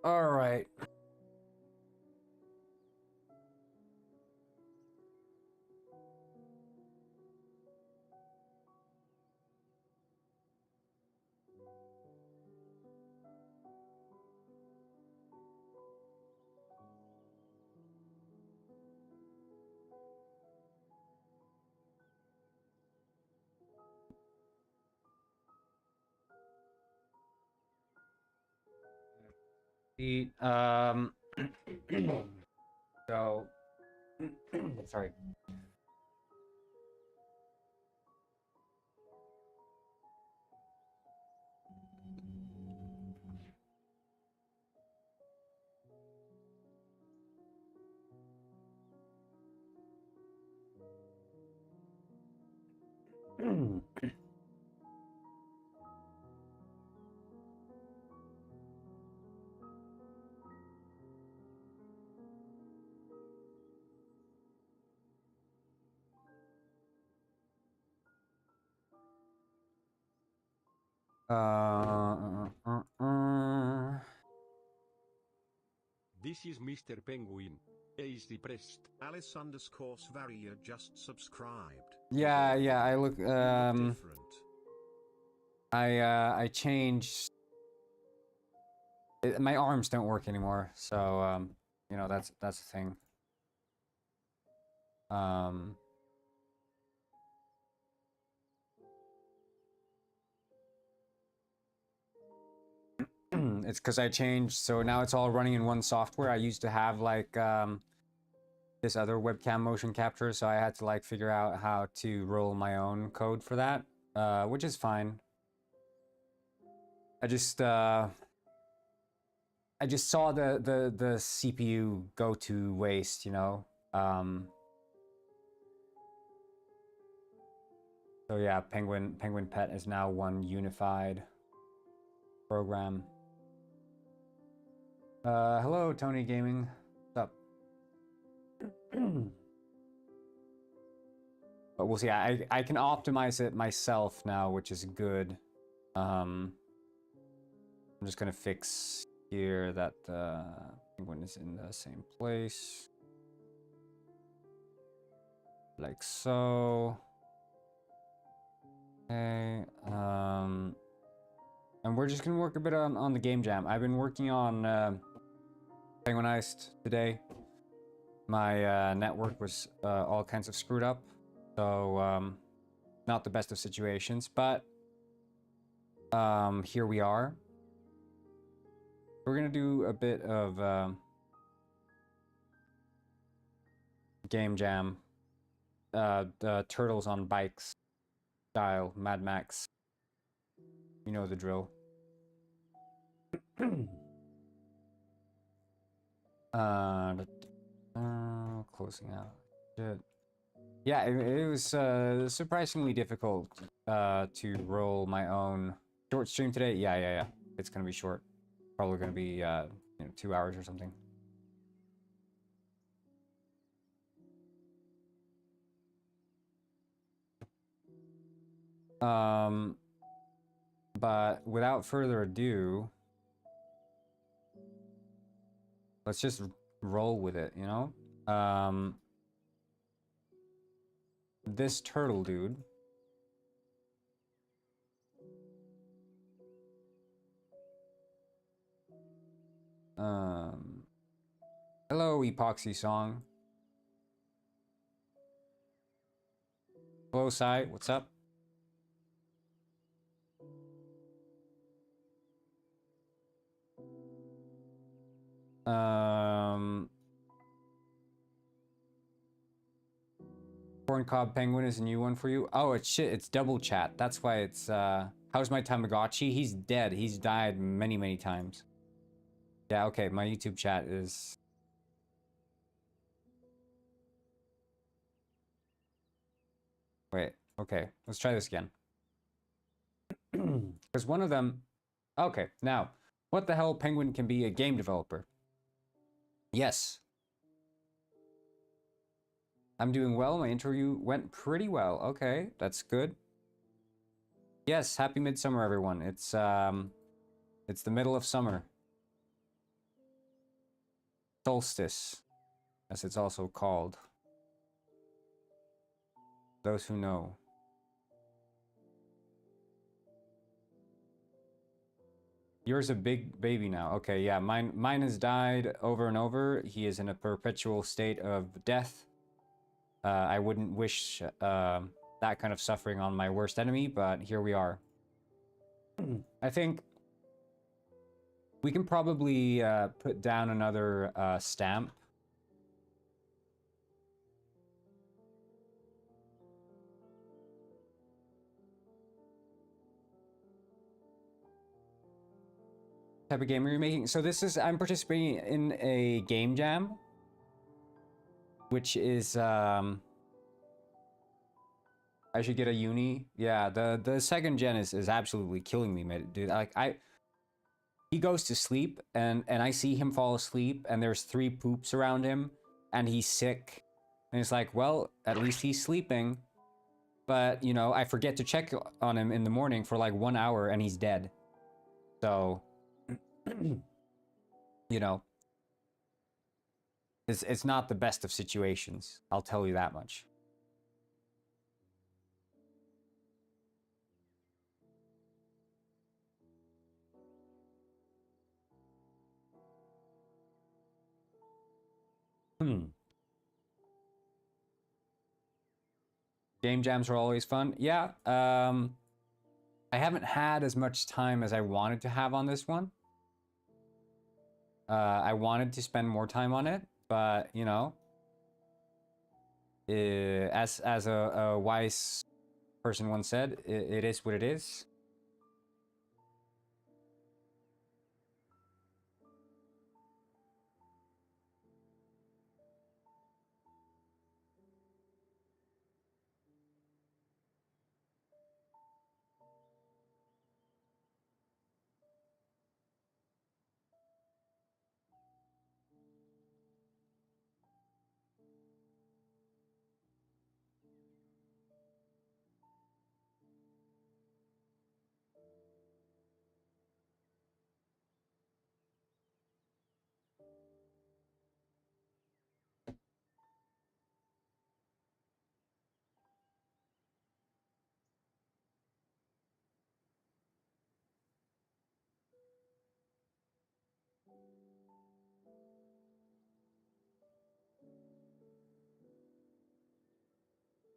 All right. Eat. So, sorry. This is Mr. Penguin. Is depressed. Alice underscore Svaria just subscribed. Yeah, yeah. I look. Different. I changed. My arms don't work anymore, so you know that's the thing. It's because I changed, so now it's all running in one software. I used to have like this other webcam motion capture, so I had to like figure out how to roll my own code for that, which is fine. I just saw the CPU go to waste, you know. So yeah, Penguin Pet is now one unified program. Hello, Tony Gaming. What's up? But we'll see. I can optimize it myself now, which is good. I'm just gonna fix here that Penguin is in the same place. Like so. Okay. And we're just gonna work a bit on the game jam. I've been working on Penguinized today. My network was all kinds of screwed up, so not the best of situations, but here we are. We're gonna do a bit of game jam, the turtles on bikes style, Mad Max. You know the drill. Closing out. Shit. Yeah, it was surprisingly difficult to roll my own short stream today. Yeah. It's gonna be short. Probably gonna be you know, 2 hours or something. But without further ado, let's just roll with it, you know? This turtle dude. Hello, Epoxy Song. Hello, Sai. What's up? Corncob Penguin is a new one for you. Oh, it's shit. It's double chat. That's why it's, how's my Tamagotchi? He's dead. He's died many, many times. Yeah, okay. My YouTube chat is... Wait, okay. Let's try this again. Because one of them... Okay, now, what the hell Penguin can be a game developer? Yes. I'm doing well. My interview went pretty well. Okay, that's good. Yes, happy midsummer, everyone. It's the middle of summer. solstice, as it's also called. Those who know. Yours a big baby now. Okay, yeah, mine has died over and over. He is in a perpetual state of death. I wouldn't wish that kind of suffering on my worst enemy, but here we are. I think we can probably put down another stamp. Type of game are you making? So this is, I'm participating in a game jam, which is I should get a uni. Yeah, the second gen is absolutely killing me, man, dude. Like he goes to sleep and I see him fall asleep and there's 3 poops around him and he's sick. And it's like, well, at least he's sleeping. But, you know, I forget to check on him in the morning for like 1 hour and he's dead. So, you know, it's not the best of situations. I'll tell you that much. Game jams are always fun. Yeah, I haven't had as much time as I wanted to have on this one. I wanted to spend more time on it, but, you know, as a wise person once said, it is what it is.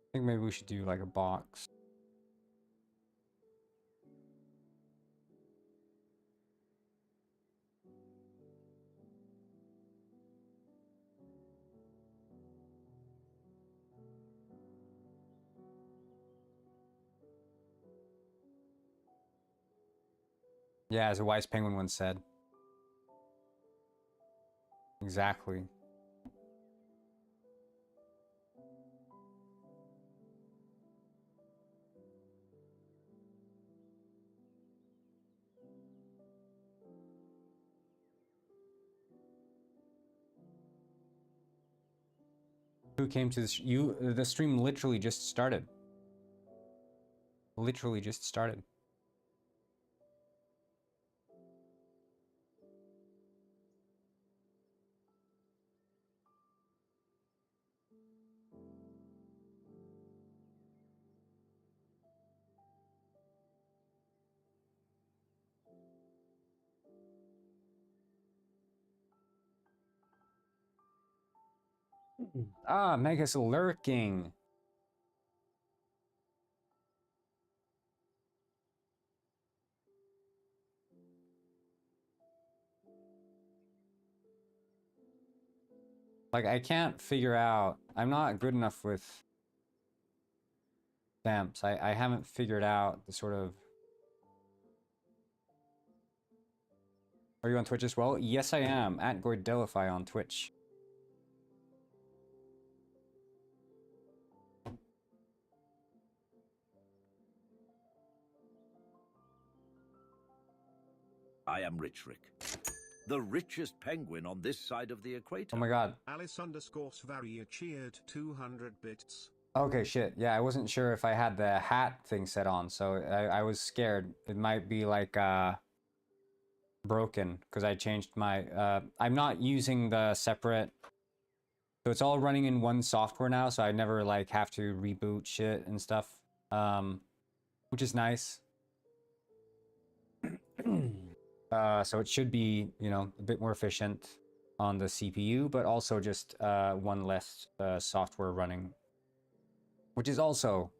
I think maybe we should do like a box. Yeah, as a wise penguin once said. Exactly. Who came to this? The stream literally just started. Literally just started. Ah, Mega's lurking. Like, I can't figure out. I'm not good enough with stamps. I haven't figured out the sort of. Are you on Twitch as well? Yes, I am. At Gordelify on Twitch. I am Rich Rick, the richest penguin on this side of the equator. Oh my god. Alice_Svaria cheered 200 bits. Okay, shit. Yeah, I wasn't sure if I had the hat thing set on, so I was scared. It might be like, broken because I changed my I'm not using the separate, so it's all running in one software now, so I never like have to reboot shit and stuff, which is nice. So it should be, you know, a bit more efficient on the CPU, but also just one less software running, which is also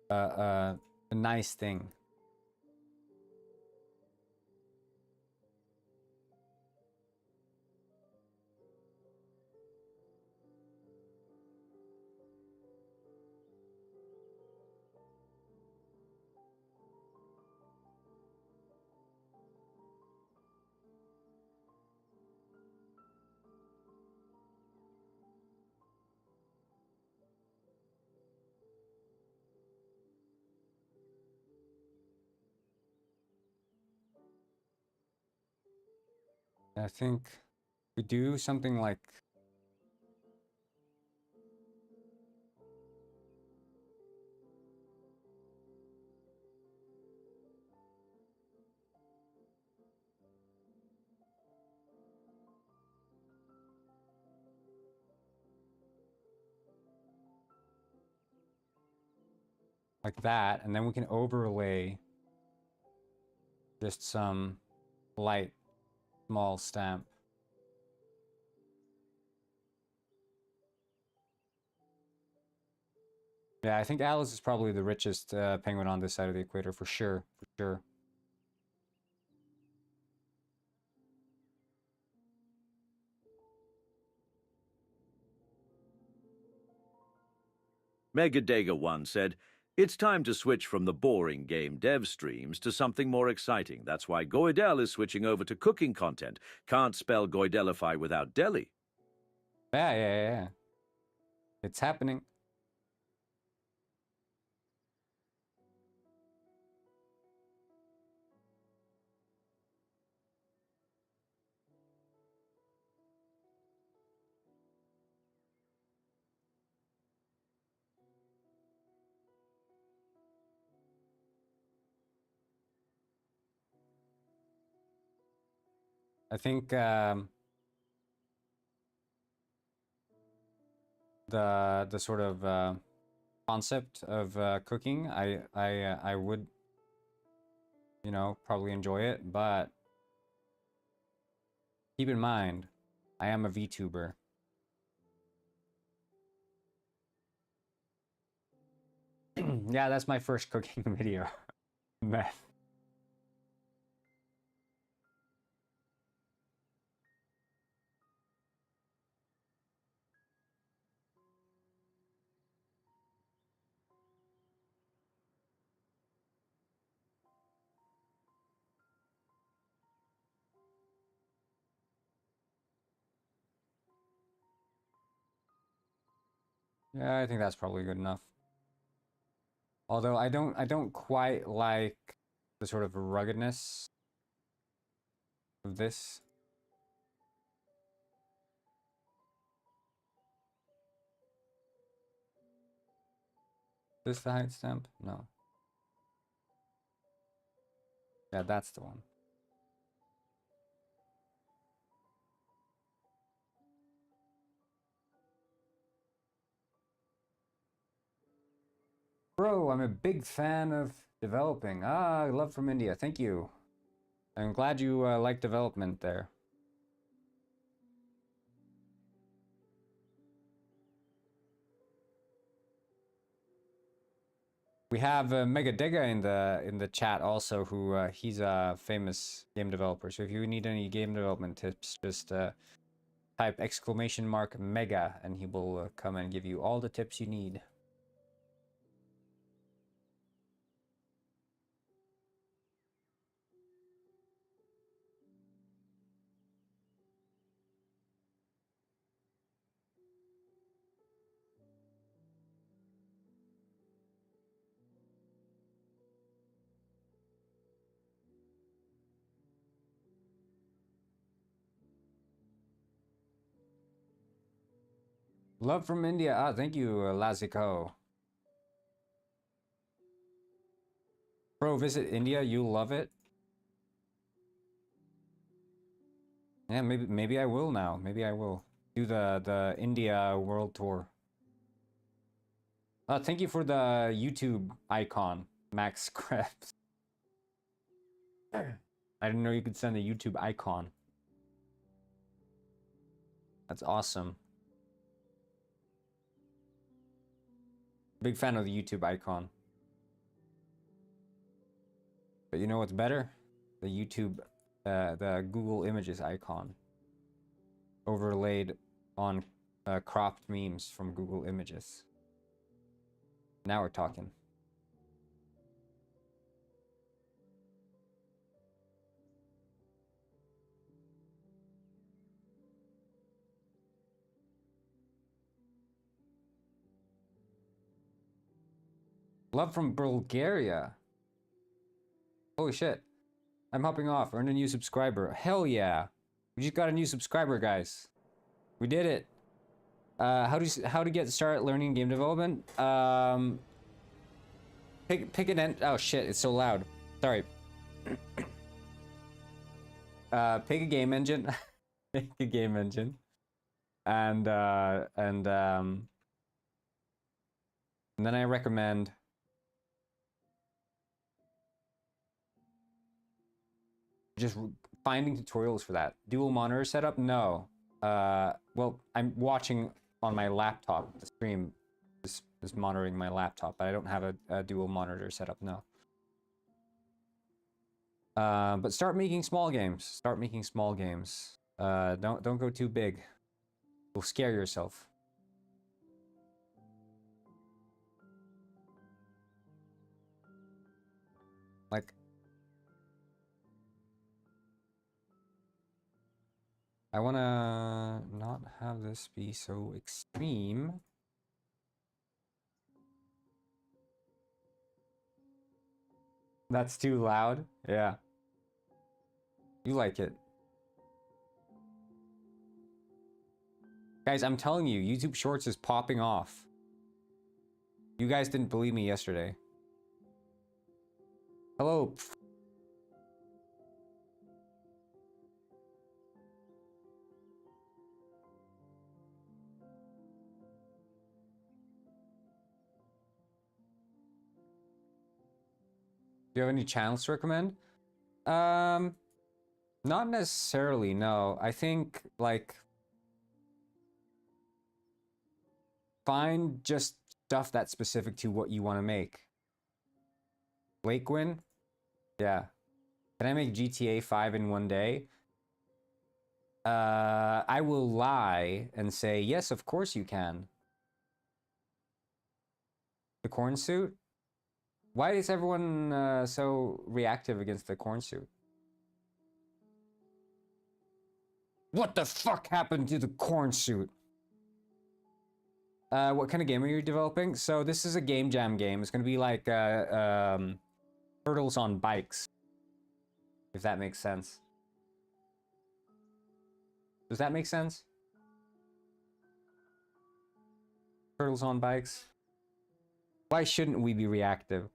a nice thing. I think we do something like that, and then we can overlay just some light small stamp. Yeah, I think Alice is probably the richest penguin on this side of the equator for sure, for sure. Megadega once said, "It's time to switch from the boring game dev streams to something more exciting. That's why Goidel is switching over to cooking content. Can't spell Goidelify without deli." Yeah. It's happening. I think the sort of concept of cooking, I would, you know, probably enjoy it, but keep in mind, I am a VTuber. Yeah, that's my first cooking video. Meth. Yeah, I think that's probably good enough. Although I don't quite like the sort of ruggedness of this. Is this the height stamp? No. Yeah, that's the one. Bro, I'm a big fan of developing. Ah, love from India. Thank you. I'm glad you like development there. We have Megadega in the chat also, who he's a famous game developer. So if you need any game development tips, just type !Mega and he will come and give you all the tips you need. Love from India. Ah, thank you, Laziko. Bro, visit India. You'll love it. Yeah, maybe I will now. Maybe I will do the India world tour. Thank you for the YouTube icon, Max Krebs. I didn't know you could send a YouTube icon. That's awesome. Big fan of the YouTube icon. But you know what's better? The YouTube, the Google Images icon. Overlaid on cropped memes from Google Images. Now we're talking. Love from Bulgaria. Holy shit. I'm hopping off. Earn a new subscriber. Hell yeah. We just got a new subscriber, guys. We did it. How to get started learning game development? Pick an end. Oh shit, it's so loud. Sorry. Pick a game engine. Pick a game engine. And then I recommend just finding tutorials for that. Dual monitor setup? No. Well, I'm watching on my laptop. The stream is monitoring my laptop, but I don't have a dual monitor setup, no. But start making small games. Start making small games. Don't go too big. You'll scare yourself. Like, I wanna not have this be so extreme. That's too loud? Yeah. You like it. Guys, I'm telling you, YouTube Shorts is popping off. You guys didn't believe me yesterday. Hello. Do you have any channels to recommend? Not necessarily, no. I think, like, find just stuff that's specific to what you want to make. Lakewind? Yeah. Can I make GTA 5 in one day? I will lie and say, yes, of course you can. The corn suit? Why is everyone so reactive against the corn suit? What the fuck happened to the corn suit? What kind of game are you developing? So this is a game jam game. It's gonna be like turtles on bikes, if that makes sense. Does that make sense? Turtles on bikes. Why shouldn't we be reactive?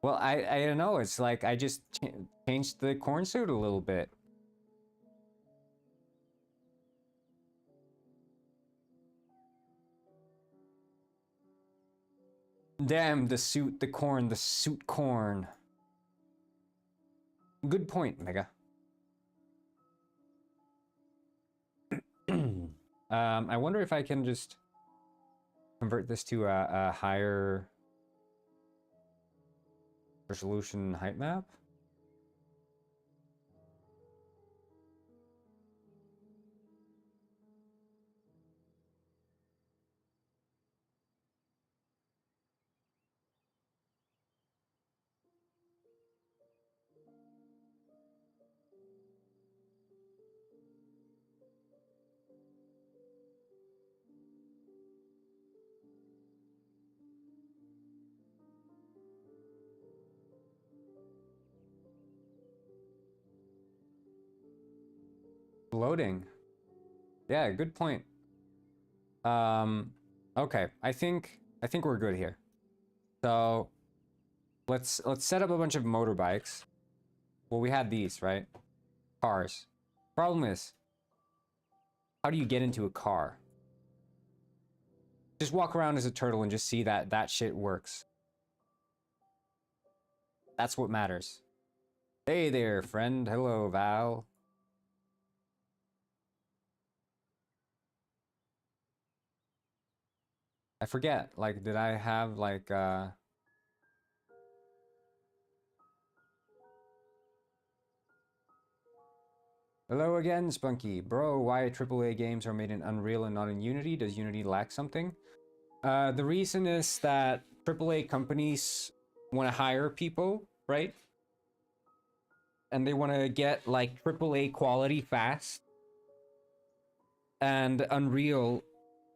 Well, I don't know. It's like I just changed the corn suit a little bit. Damn, the suit, the corn, the suit corn. Good point, Mega. I wonder if I can just convert this to a higher resolution height map. Loading. Yeah, good point. Okay, I think we're good here. So let's set up a bunch of motorbikes. Well, we had these, right? Cars. Problem is, how do you get into a car? Just walk around as a turtle and just see that that shit works. That's what matters. Hey there, friend. Hello, Val. I forget, like, did I have, like, Hello again, Spunky. Bro, why AAA games are made in Unreal and not in Unity? Does Unity lack something? The reason is that AAA companies want to hire people, right? And they want to get, like, AAA quality fast. And Unreal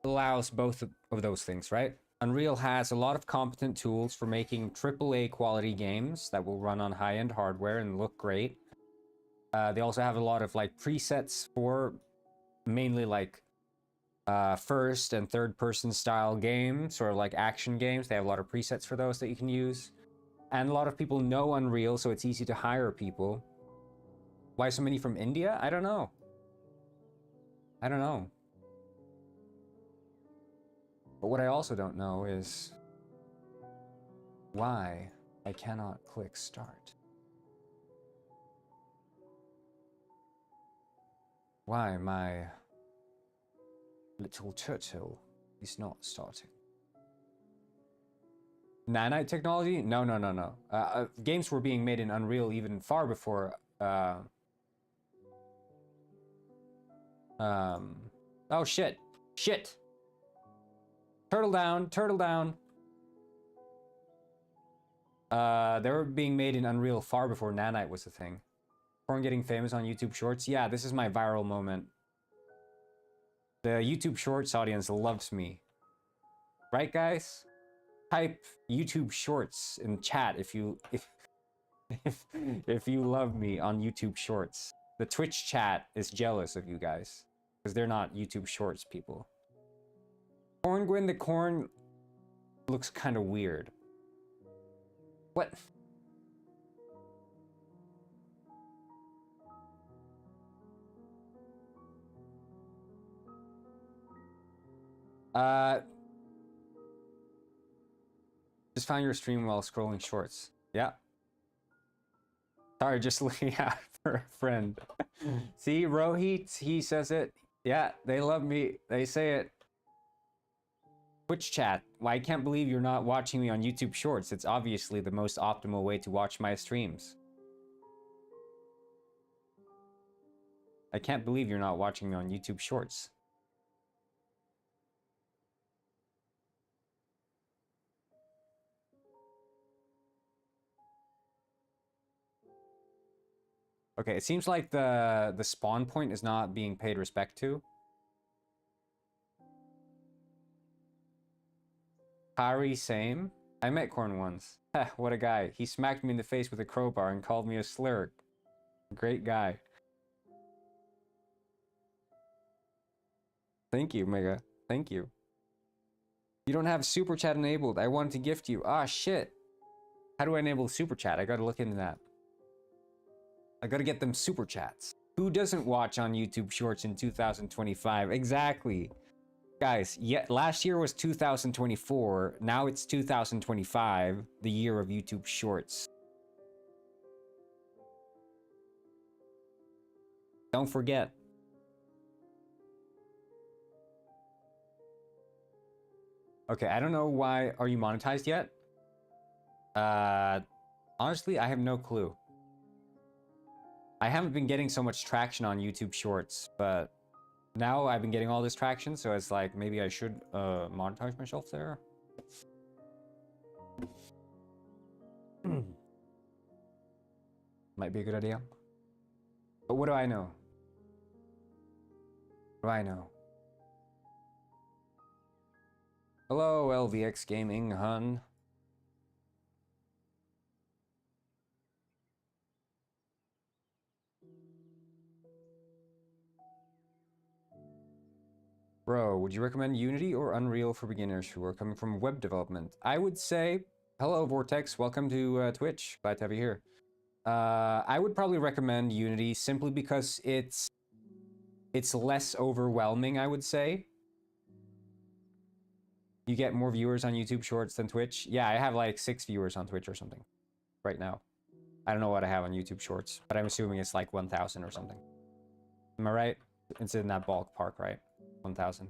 allows both of those things, right? Unreal has a lot of competent tools for making AAA quality games that will run on high-end hardware and look great. They also have a lot of like presets for mainly like first and third person style games or like action games. They have a lot of presets for those that you can use. And a lot of people know Unreal, so it's easy to hire people. Why so many from India? I don't know. I don't know. But what I also don't know is why I cannot click start. Why my little turtle is not starting. Nanite technology? No, no, no, no. Games were being made in Unreal even far before oh shit. Shit. Turtle down, turtle down. They were being made in Unreal far before Nanite was a thing. Corn getting famous on YouTube Shorts? Yeah, this is my viral moment. The YouTube Shorts audience loves me. Right, guys? Type YouTube Shorts in chat if you if you love me on YouTube Shorts. The Twitch chat is jealous of you guys because they're not YouTube Shorts people. Corn Gwyn the corn looks kind of weird. What? Just found your stream while scrolling shorts. Yeah. Sorry, just looking out for a friend. See, Rohit, he says it. Yeah, they love me. They say it. Twitch chat. Well, I can't believe you're not watching me on YouTube Shorts. It's obviously the most optimal way to watch my streams. I can't believe you're not watching me on YouTube Shorts. Okay, it seems like the spawn point is not being paid respect to. Harry, same. I met Corn once. Heh, what a guy. He smacked me in the face with a crowbar and called me a slur. Great guy. Thank you, Mega. Thank you. You don't have Super Chat enabled. I wanted to gift you. Ah, shit. How do I enable Super Chat? I gotta look into that. I gotta get them Super Chats. Who doesn't watch on YouTube Shorts in 2025? Exactly. Guys, yeah, last year was 2024. Now it's 2025, the year of YouTube Shorts. Don't forget. Okay, I don't know why. Are you monetized yet? Honestly, I have no clue. I haven't been getting so much traction on YouTube Shorts, but now I've been getting all this traction, so it's like maybe I should monetize myself there. Might be a good idea. But what do I know? What do I know? Hello, LVX Gaming, hun. Bro, would you recommend Unity or Unreal for beginners who are coming from web development? I would say, hello Vortex, welcome to Twitch. Glad to have you here. I would probably recommend Unity simply because it's it's less overwhelming, I would say. You get more viewers on YouTube Shorts than Twitch. Yeah, I have like 6 viewers on Twitch or something right now. I don't know what I have on YouTube Shorts, but I'm assuming it's like 1,000 or something. Am I right? It's in that ballpark, right? 1,000.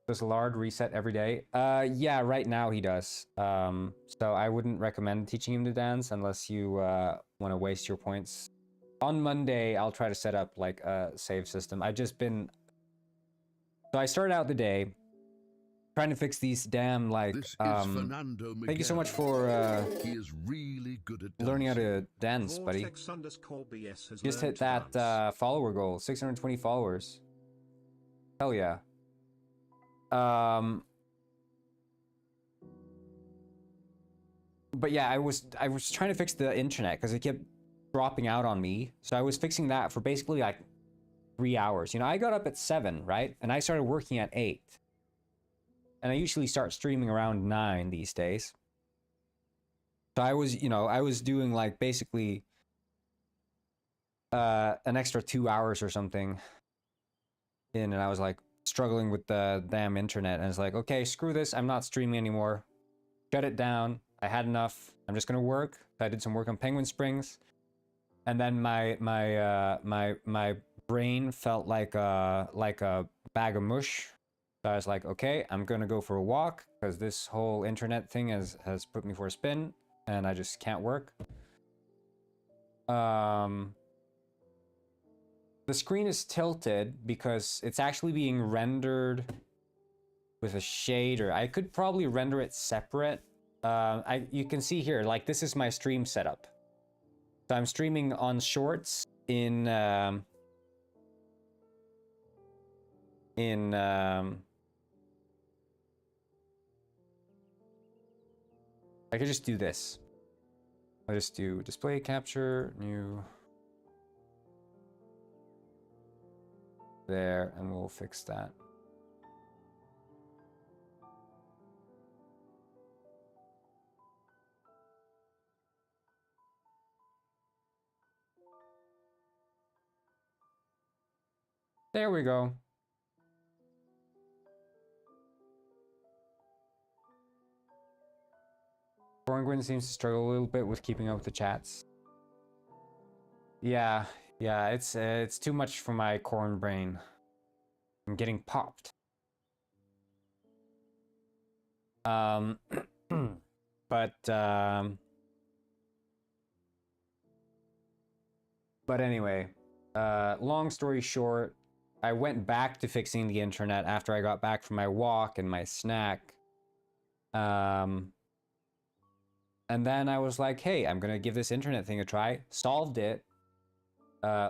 Does Lard reset every day? Yeah, right now he does. So I wouldn't recommend teaching him to dance unless you want to waste your points. On Monday, I'll try to set up like a save system. I've just been... So I started out the day trying to fix these damn, like, This is Fernando Miguel. thank you so much for He is really good at learning how dancing. to dance, buddy. Vortex_BS has Just learned hit to that dance. follower goal, 620 followers. Hell yeah. But yeah, I was trying to fix the internet because it kept dropping out on me. So I was fixing that for basically like 3 hours. You know, I got up at 7, right? And I started working at 8. And I usually start streaming around 9 these days. So I was, you know, I was doing like basically an extra 2 hours or something in, and I was like struggling with the damn internet, and it's like, okay, screw this, I'm not streaming anymore. Shut it down. I had enough. I'm just gonna work. I did some work on Penguin Springs, and then my brain felt like a bag of mush. So I was like, okay, I'm gonna go for a walk because this whole internet thing has put me for a spin, and I just can't work. The screen is tilted because it's actually being rendered with a shader. I could probably render it separate. You can see here, like, this is my stream setup. So I'm streaming on Shorts in I could just do this. I'll just do display capture, new. There, and we'll fix that. There we go. Corngwin seems to struggle a little bit with keeping up with the chats. Yeah, it's too much for my corn brain. I'm getting popped. But anyway, long story short, I went back to fixing the internet after I got back from my walk and my snack. And then I was like, hey, I'm gonna give this internet thing a try. Solved it.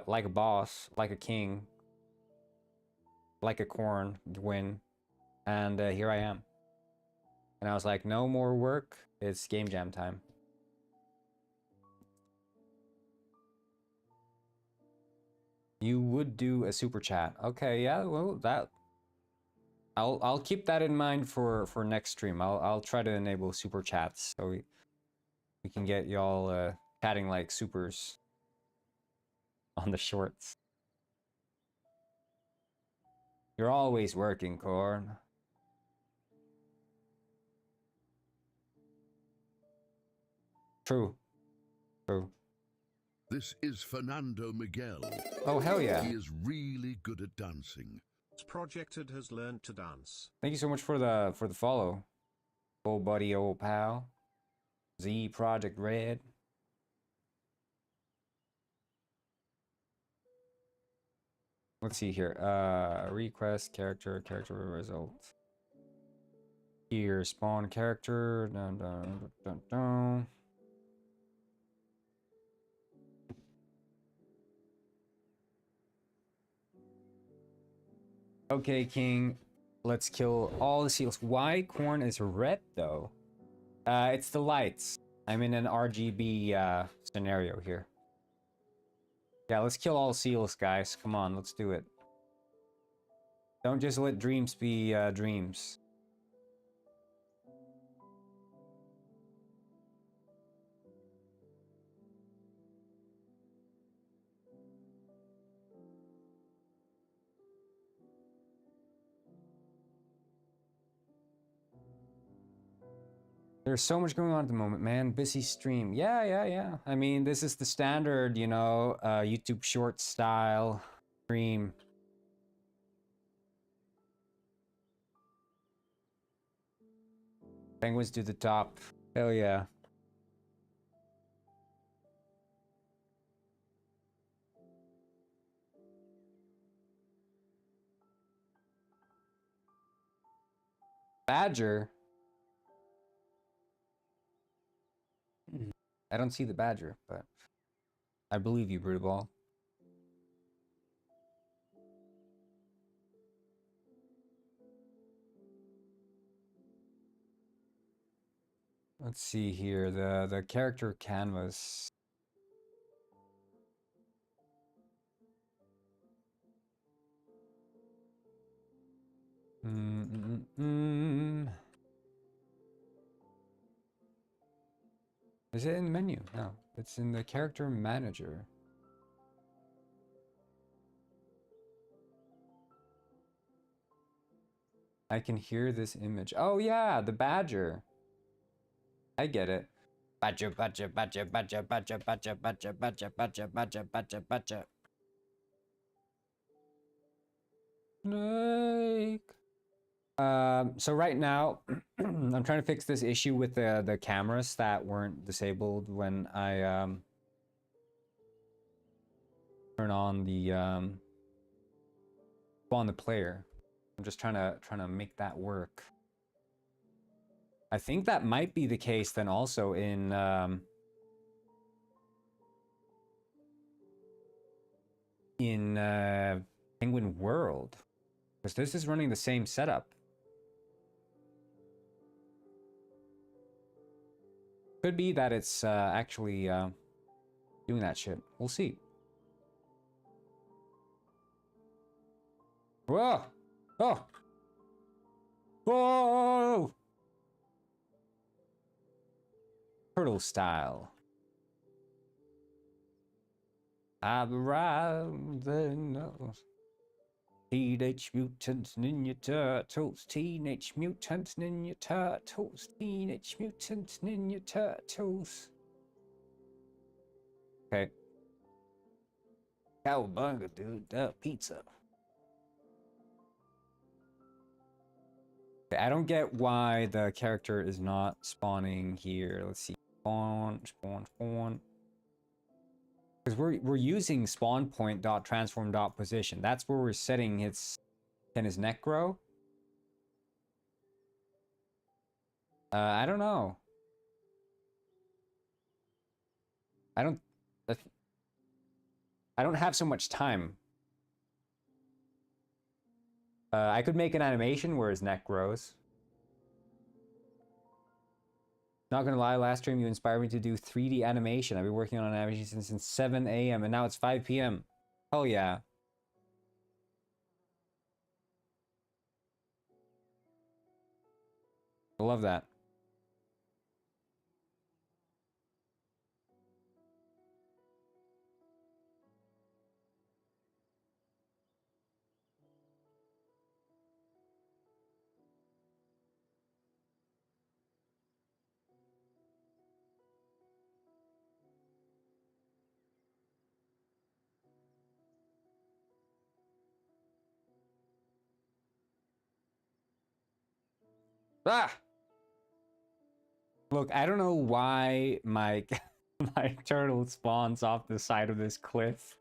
Like a boss, like a king, like a corn win, and here I am. And I was like, no more work, it's game jam time. You would do a super chat. Okay, yeah, well, that I'll keep that in mind for next stream. I'll try to enable super chats so we can get y'all chatting like supers on the Shorts. You're always working, Corn. True. True. This is Fernando Miguel. Oh, hell yeah. He is really good at dancing. Projected has learned to dance. Thank you so much for the follow. Old buddy, old pal. Z Project Red. Let's see here. Request character result. Here, spawn character. Dun, dun, dun, dun. Okay, King. Let's kill all the seals. Why corn is red though? It's the lights. I'm in an RGB scenario here. Yeah, let's kill all seals, guys. Come on, let's do it. Don't just let dreams be dreams. There's so much going on at the moment, man. Busy stream. Yeah. I mean, this is the standard, you know, YouTube short style stream. Penguins do the top. Hell yeah. Badger? I don't see the badger, but I believe you, Brutball. Let's see here, the character canvas. Is it in the menu? No, it's in the character manager. I can hear this image. Oh yeah, the badger. I get it. Badger, badger, badger, badger, badger, badger, badger, badger, badger, badger, badger, badger. Snake. So right now, I'm trying to fix this issue with the cameras that weren't disabled when I turn on the spawn the player. I'm just trying to make that work. I think that might be the case then also in Penguin World, because this is running the same setup. Could be that it's actually doing that shit. We'll see. Whoa! Oh! Whoa! Turtle style. I've arrived the nose. Teenage Mutant Ninja Turtles, Teenage Mutant Ninja Turtles, Teenage Mutant Ninja Turtles. Okay. Cowabunga, dude. Pizza. Okay, I don't get why the character is not spawning here. Let's see. Spawn. Because we're using spawn point dot transform dot position. That's where we're setting its. Can his neck grow? I don't know. I don't have so much time. I could make an animation where his neck grows. Not gonna lie, last stream you inspired me to do 3D animation. I've been working on animation since 7 a.m. and now it's 5 p.m. Hell yeah. I love that. Ah! Look, I don't know why my my turtle spawns off the side of this cliff.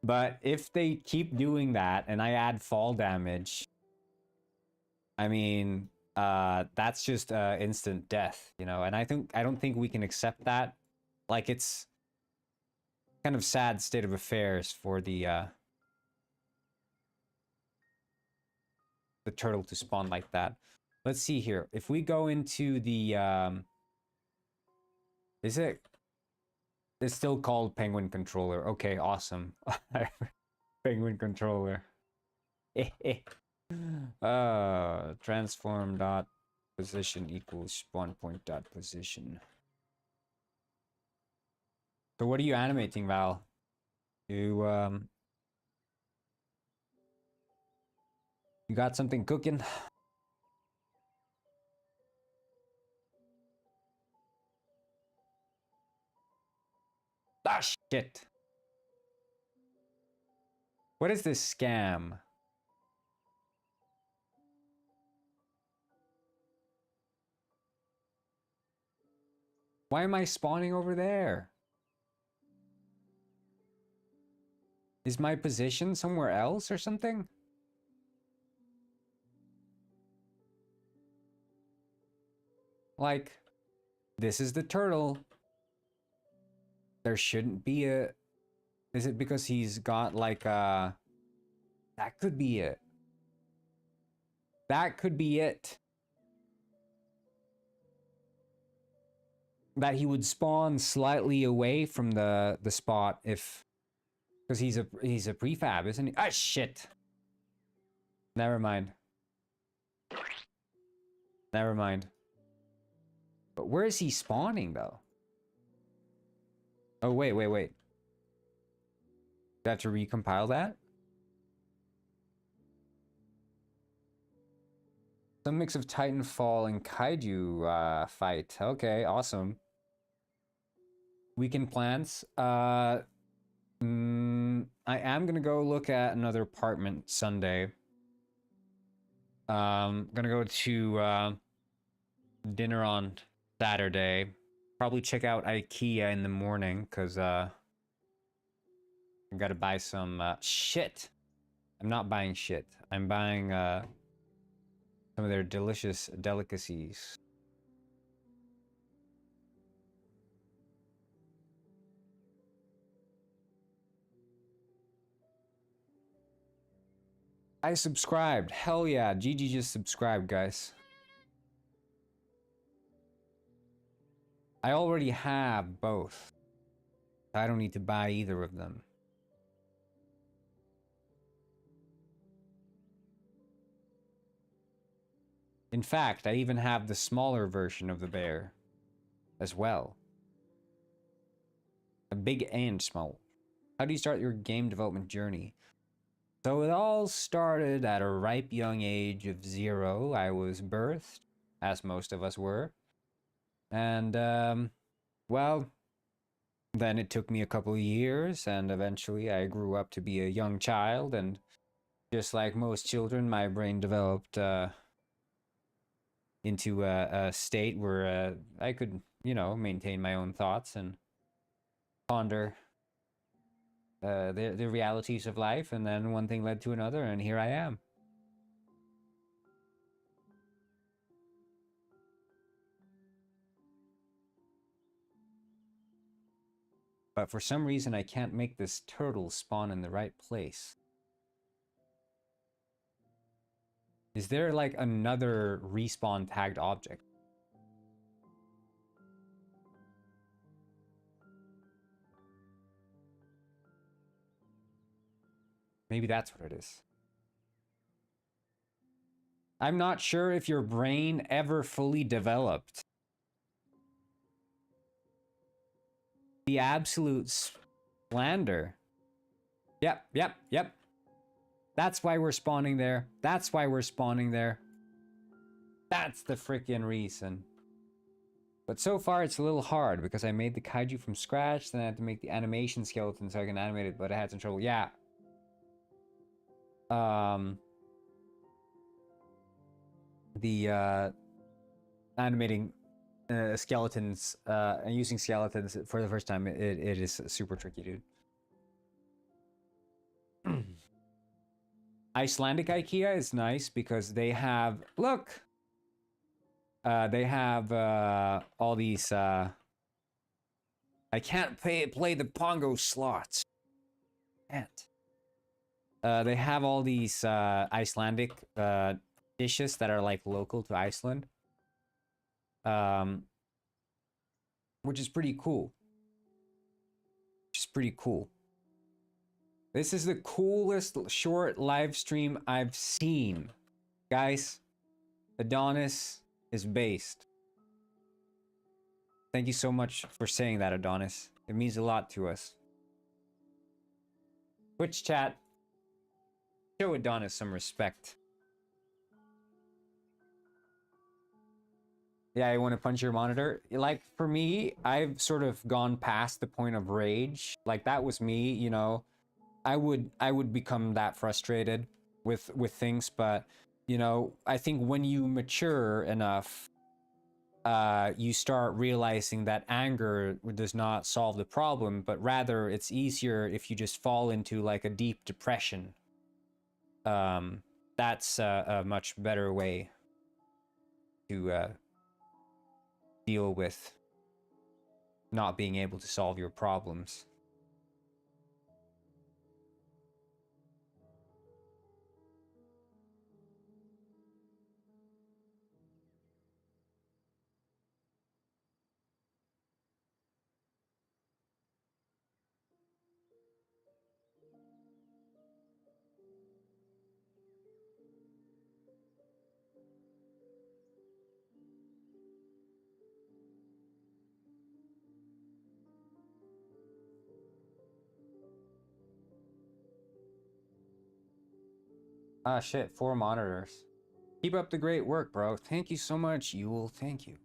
But if they keep doing that and I add fall damage, I mean, that's just instant death, you know? And I don't think we can accept that. Like, it's kind of sad state of affairs for the turtle to spawn like that. Let's see here. If we go into the it's still called Penguin Controller. Okay, awesome. Penguin Controller. Transform dot position equals spawn point dot position. So what are you animating, Val? You got something cooking? Ah, shit. What is this scam? Why am I spawning over there? Is my position somewhere else or something? Like, this is the turtle. There shouldn't be a... Is it because he's got like a... That could be it. That could be it. That he would spawn slightly away from the spot if... Because he's a prefab, isn't he? Ah, shit. Never mind. Never mind. But where is he spawning, though? Oh, wait. Do I have to recompile that? Some mix of Titanfall and Kaiju fight. Okay, awesome. Weekend plans. I am gonna go look at another apartment Sunday. Gonna go to dinner on Saturday. Probably check out IKEA in the morning, cause I gotta buy some shit. I'm not buying shit. I'm buying some of their delicious delicacies. I subscribed. Hell yeah. GG just subscribed, guys. I already have both. I don't need to buy either of them. In fact, I even have the smaller version of the bear as well. A big and small. How do you start your game development journey? So it all started at a ripe young age of 0. I was birthed, as most of us were. And, well, then it took me a couple of years, and eventually I grew up to be a young child, and just like most children, my brain developed into a state where I could, you know, maintain my own thoughts and ponder the realities of life, and then one thing led to another, and here I am. But for some reason, I can't make this turtle spawn in the right place. Is there like another respawn tagged object? Maybe that's what it is. I'm not sure if your brain ever fully developed. The absolute slander. Yep. That's why we're spawning there. That's why we're spawning there. That's the freaking reason. But so far it's a little hard because I made the kaiju from scratch, then I had to make the animation skeleton so I can animate it, but I had some trouble. Yeah. The animating skeletons and using skeletons for the first time, it is super tricky, dude. Icelandic IKEA is nice because they have, look, they have all these I can't play the Pongo slots. Can't. They have all these Icelandic dishes that are like local to Iceland. Which is pretty cool. This is the coolest short live stream I've seen. Guys, Adonis is based. Thank you so much for saying that, Adonis. It means a lot to us. Twitch chat, show Adonis some respect. Yeah, you want to punch your monitor. Like for me, I've sort of gone past the point of rage. Like that was me, you know. I would become that frustrated with things, but you know, I think when you mature enough, you start realizing that anger does not solve the problem, but rather it's easier if you just fall into like a deep depression. That's a much better way to deal with not being able to solve your problems. Ah, shit, 4 monitors. Keep up the great work, bro. Thank you so much, Yule. Thank you.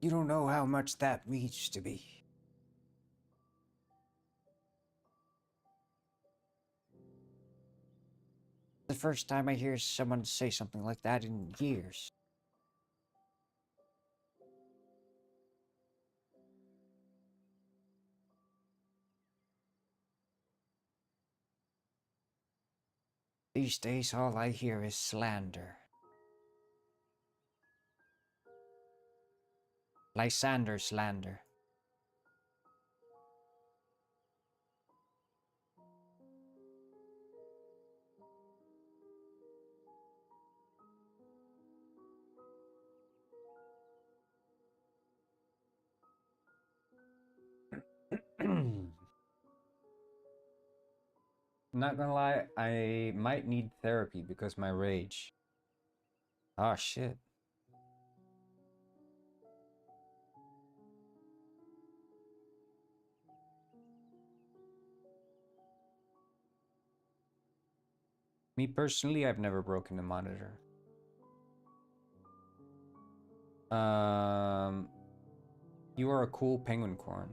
You don't know how much that means to me. The first time I hear someone say something like that in years. These days, all I hear is slander. Lysander slander. Not gonna lie, I might need therapy because my rage. Ah, shit. Me personally, I've never broken a monitor. Um, you are a cool penguin corn.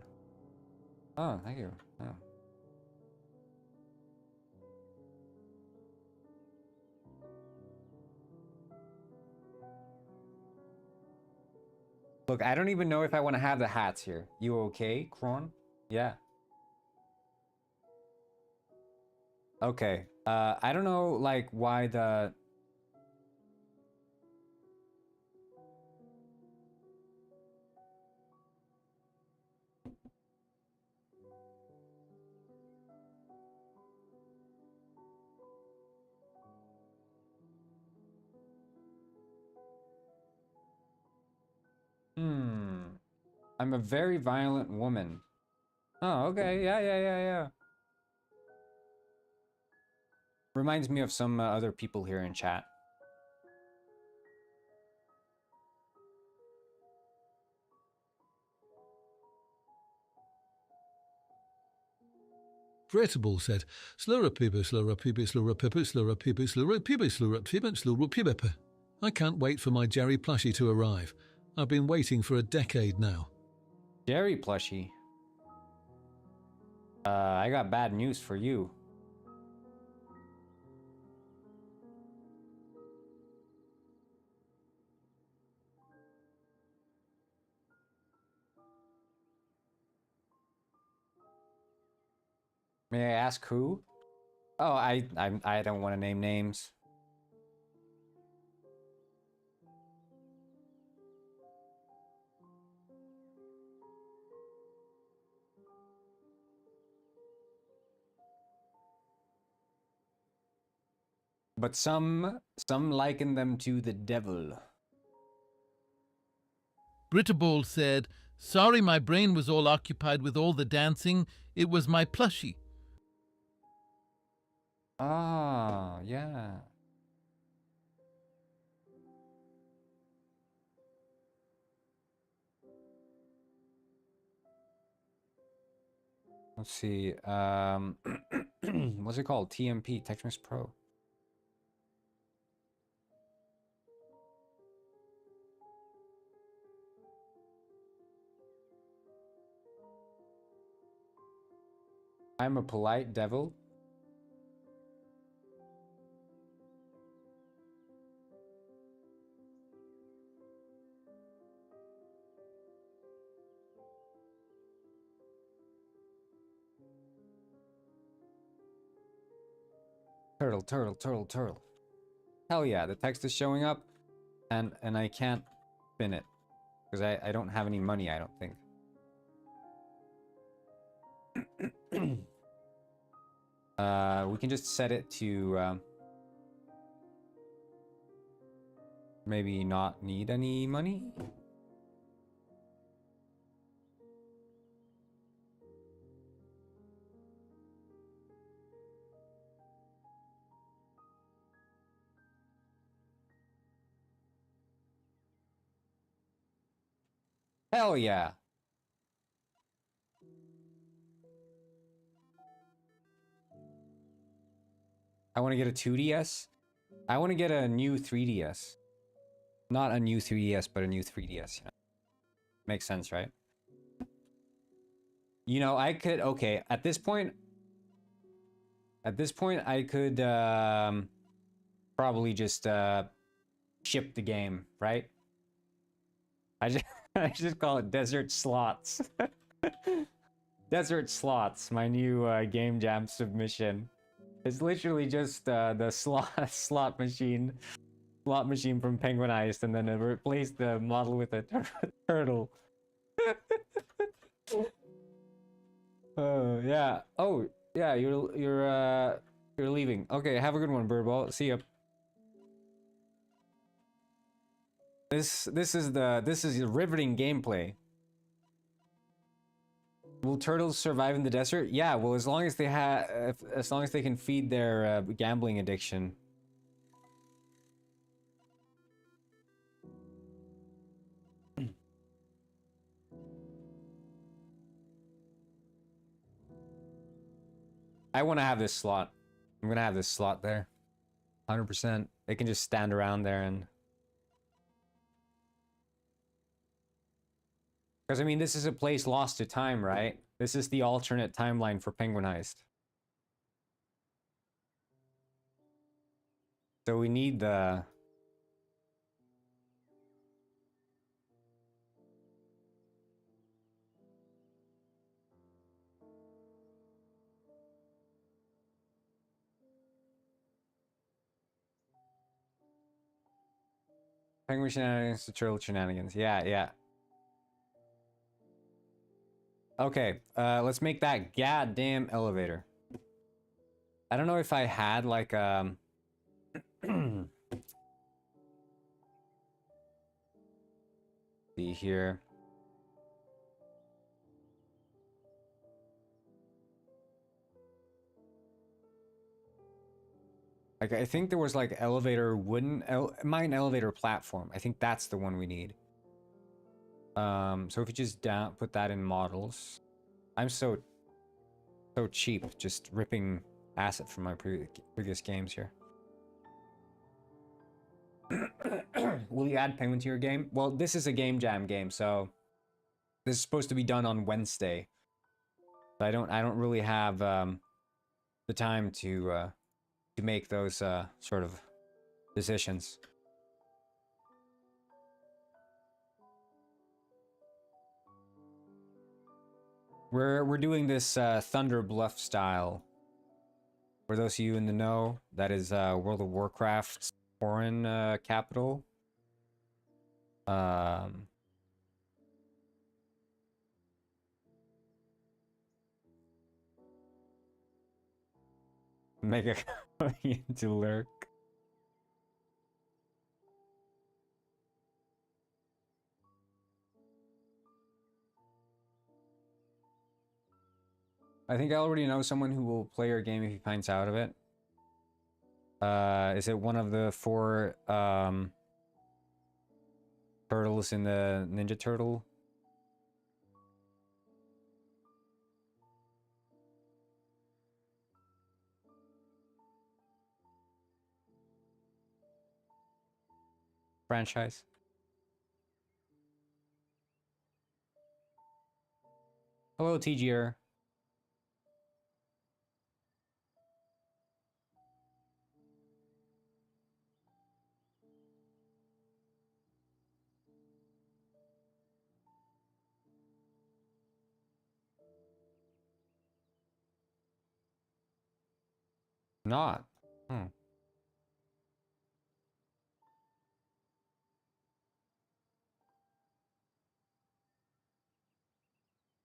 Oh, thank you. Oh. Look, I don't even know if I want to have the hats here. You okay, Kron? Yeah. Okay. I don't know, like, why the... I'm a very violent woman. Oh, okay. Yeah. Reminds me of some other people here in chat. Fretable said, Slura piba, slura piba, slura piba, slura piba, slura piba, slura piba, slura piba. I can't wait for my Jerry plushie to arrive. I've been waiting for a decade now. Jerry plushie. I got bad news for you. May I ask who? Oh, I don't want to name names. But some liken them to the devil. Brittaball said, Sorry my brain was all occupied with all the dancing. It was my plushie. Ah, yeah. Let's see. What's it called? TMP, Technics Pro. I'm a polite devil. Turtle, turtle, turtle, turtle. Hell yeah, the text is showing up, and I can't spin it because I don't have any money, I don't think. We can just set it to maybe not need any money. Hell yeah. I want to get a 2DS. I want to get a new 3DS. Not a new 3DS, but a new 3DS, you know. Makes sense, right? You know, I could, okay, at this point, I could probably just ship the game, right? I just I just call it Desert Slots. Desert Slots, my new game jam submission. It's literally just the slot machine from Penguin Heist, and then replace the model with a turtle. Oh yeah. Oh yeah. You're leaving. Okay. Have a good one, Birdball. See ya. This is riveting gameplay. Will turtles survive in the desert? Yeah. Well, as long as they as long as they can feed their gambling addiction. I want to have this slot. I'm gonna have this slot there. 100%. They can just stand around there and. Because, I mean, this is a place lost to time, right? This is the alternate timeline for Penguin Heist. So we need the... Penguin shenanigans to turtle shenanigans. Yeah, yeah. Okay, let's make that goddamn elevator. I don't know if I had, like, see here. Like, I think there was, like, elevator mine elevator platform. I think that's the one we need. So if you just put that in models. I'm so cheap, just ripping asset from my previous games here. Will you add Penguin to your game? Well, this is a game jam game, so this is supposed to be done on Wednesday. But I don't really have the time to make those sort of decisions. We're doing this Thunder Bluff style. For those of you in the know, that is World of Warcraft's foreign capital. Mega coming into lurk. I think I already know someone who will play your game if he finds out of it. Is it one of the 4 turtles in the Ninja Turtle? Franchise? Hello, TGR. Not. Hmm.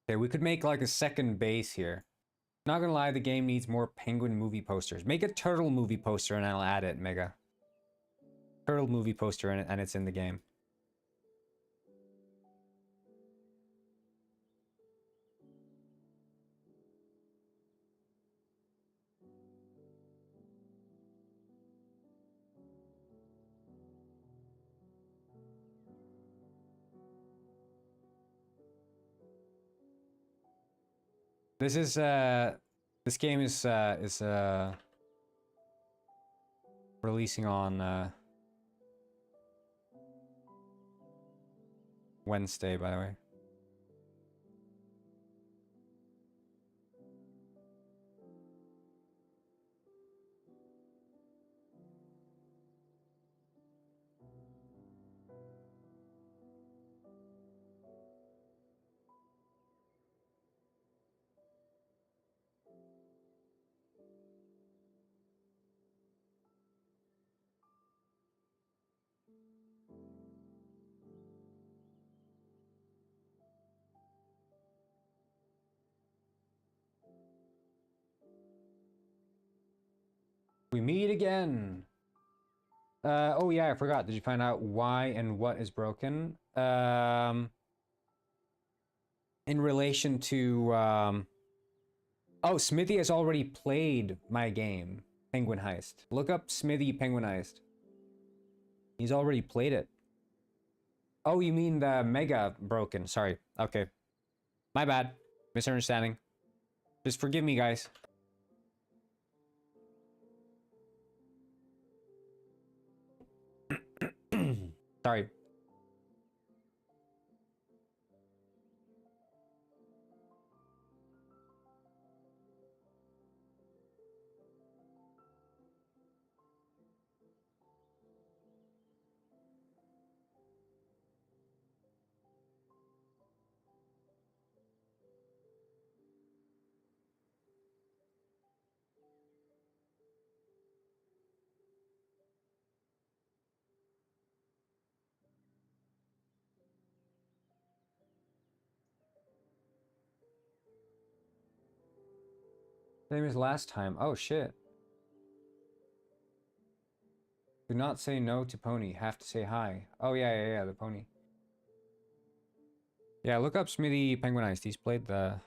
Okay, we could make like a second base here. Not gonna lie, the game needs more penguin movie posters. Make a turtle movie poster and I'll add it, Mega. Turtle movie poster and it's in the game. This is this game is releasing on Wednesday, by the way. We meet again. Oh yeah, I forgot. Did you find out why and what is broken? In relation to oh, Smithy has already played my game, Penguin Heist. Look up Smithy Penguin Heist. He's already played it. Oh, you mean the Mega broken? Sorry. Okay. My bad. Misunderstanding. Just forgive me, guys. Sorry. Same as last time. Oh shit. Do not say no to pony. Have to say hi. Oh yeah, the pony. Yeah, look up Smithy Penguin Heist. He's played the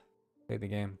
game.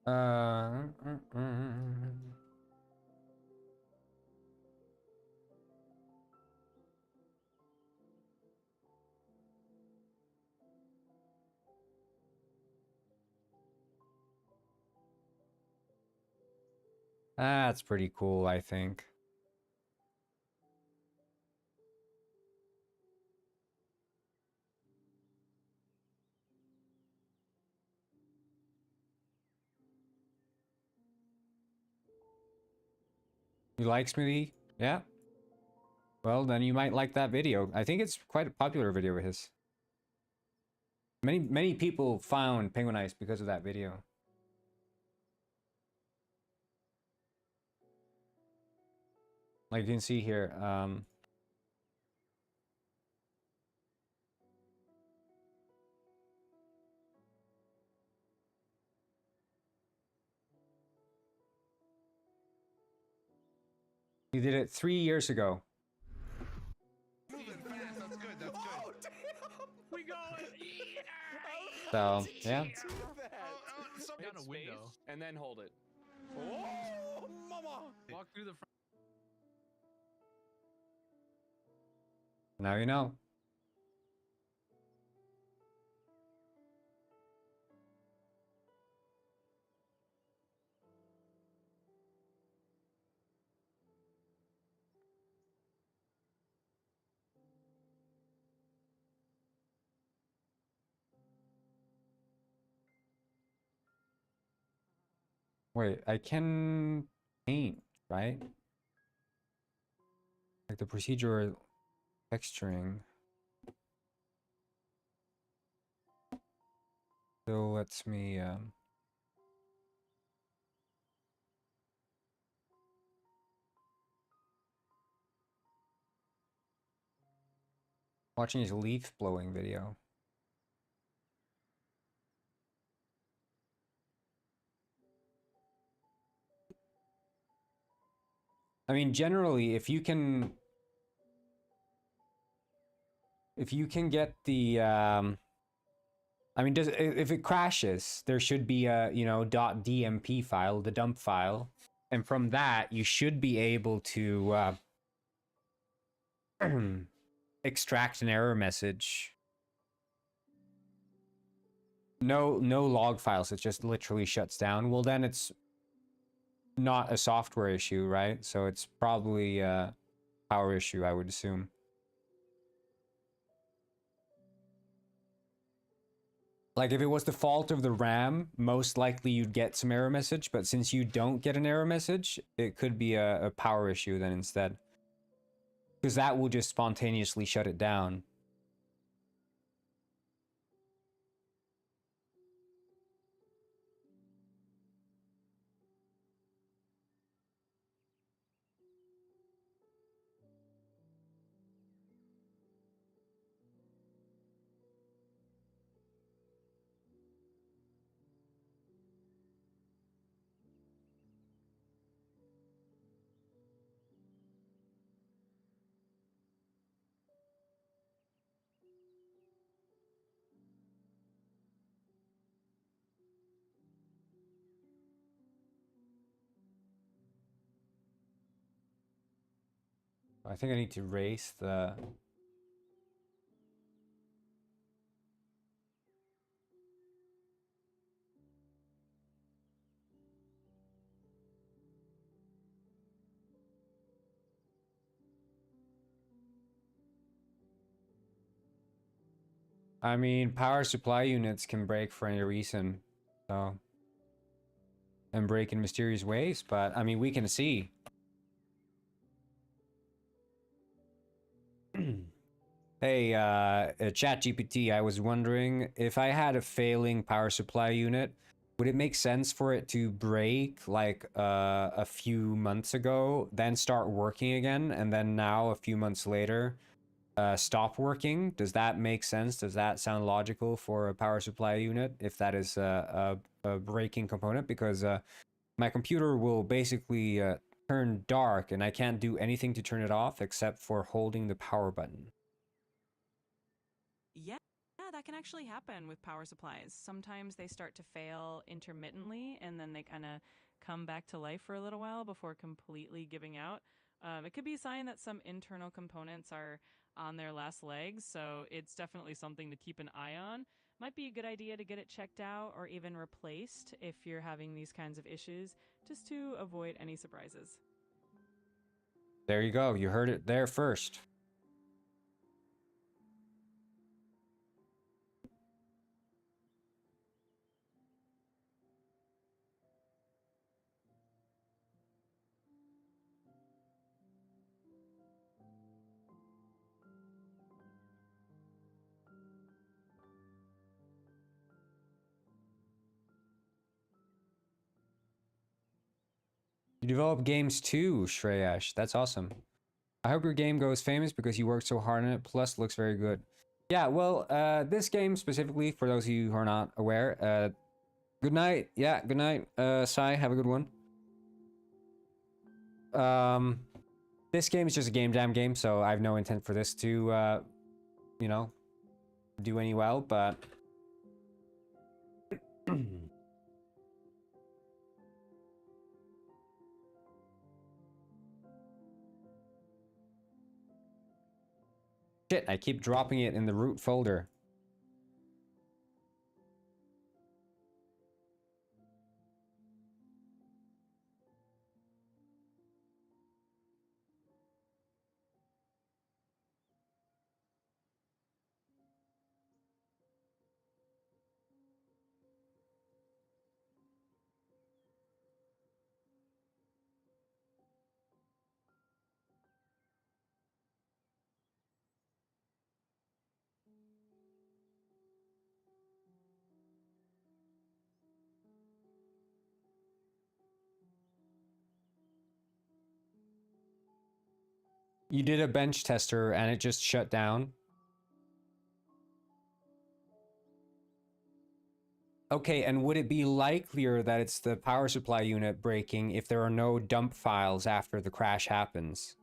Uh, mm, mm, mm. That's pretty cool, I think. You like Smithy? Yeah? Well, then you might like that video. I think it's quite a popular video of his. Many people found Penguin Ice because of that video. Like you can see here, he did it 3 years ago. So, yeah. Hit down a window. space and then hold it. Oh, mama! Walk through the front. Now you know. Wait, I can paint, right? Like the procedural texturing. Still lets me watching his leaf blowing video. I mean, generally, if you can get the I mean, if it crashes, there should be a, you know, .dmp file, the dump file, and from that you should be able to extract an error message. No log files, it just literally shuts down. Well, then it's not a software issue, right? So it's probably a power issue, I would assume. Like, if it was the fault of the RAM, most likely you'd get some error message, but since you don't get an error message, it could be a power issue then instead. Because that will just spontaneously shut it down. I think I need to erase the... I mean, power supply units can break for any reason, so... And break in mysterious ways, but, I mean, we can see. Hey, ChatGPT, I was wondering, if I had a failing power supply unit, would it make sense for it to break, like, a few months ago, then start working again, and then now, a few months later, stop working? Does that make sense? Does that sound logical for a power supply unit, if that is a breaking component? Because my computer will basically turn dark, and I can't do anything to turn it off except for holding the power button. Yeah, that can actually happen with power supplies. Sometimes they start to fail intermittently, and then they kind of come back to life for a little while before completely giving out. It could be a sign that some internal components are on their last legs, so it's definitely something to keep an eye on. Might be a good idea to get it checked out or even replaced if you're having these kinds of issues, just to avoid any surprises. There you go, you heard it there first. You develop games too, Shreyash. That's awesome. I hope your game goes famous because you worked so hard on it, plus looks very good. Yeah, well, this game specifically, for those of you who are not aware, good night. Yeah, good night, Sai. Have a good one. This game is just a game, so I have no intent for this to, you know, do any well, but... Shit, I keep dropping it in the root folder. You did a bench tester and it just shut down? Okay, and would it be likelier that it's the power supply unit breaking if there are no dump files after the crash happens?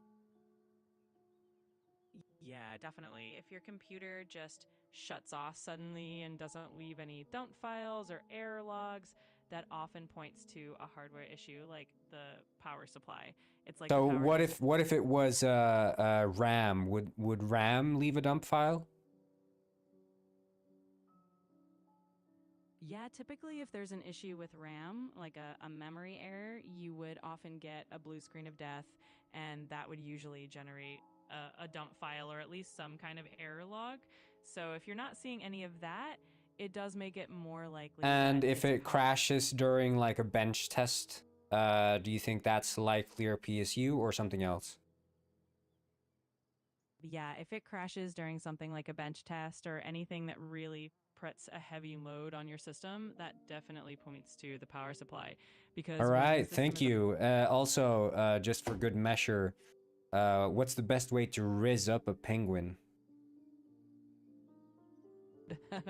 Yeah, definitely. If your computer just shuts off suddenly and doesn't leave any dump files or error logs, that often points to a hardware issue like the power supply. It's like So the power what if it was RAM? Would RAM leave a dump file? Yeah, typically if there's an issue with RAM, like a memory error, you would often get a blue screen of death, and that would usually generate a dump file or at least some kind of error log. So if you're not seeing any of that, it does make it more likely. And that if it's a it crashes during like a bench test, do you think that's likelier PSU or something else? Yeah, if it crashes during something like a bench test or anything that really puts a heavy load on your system, that definitely points to the power supply. Because All when the right, system thank is you. Also, just for good measure, what's the best way to rizz up a penguin?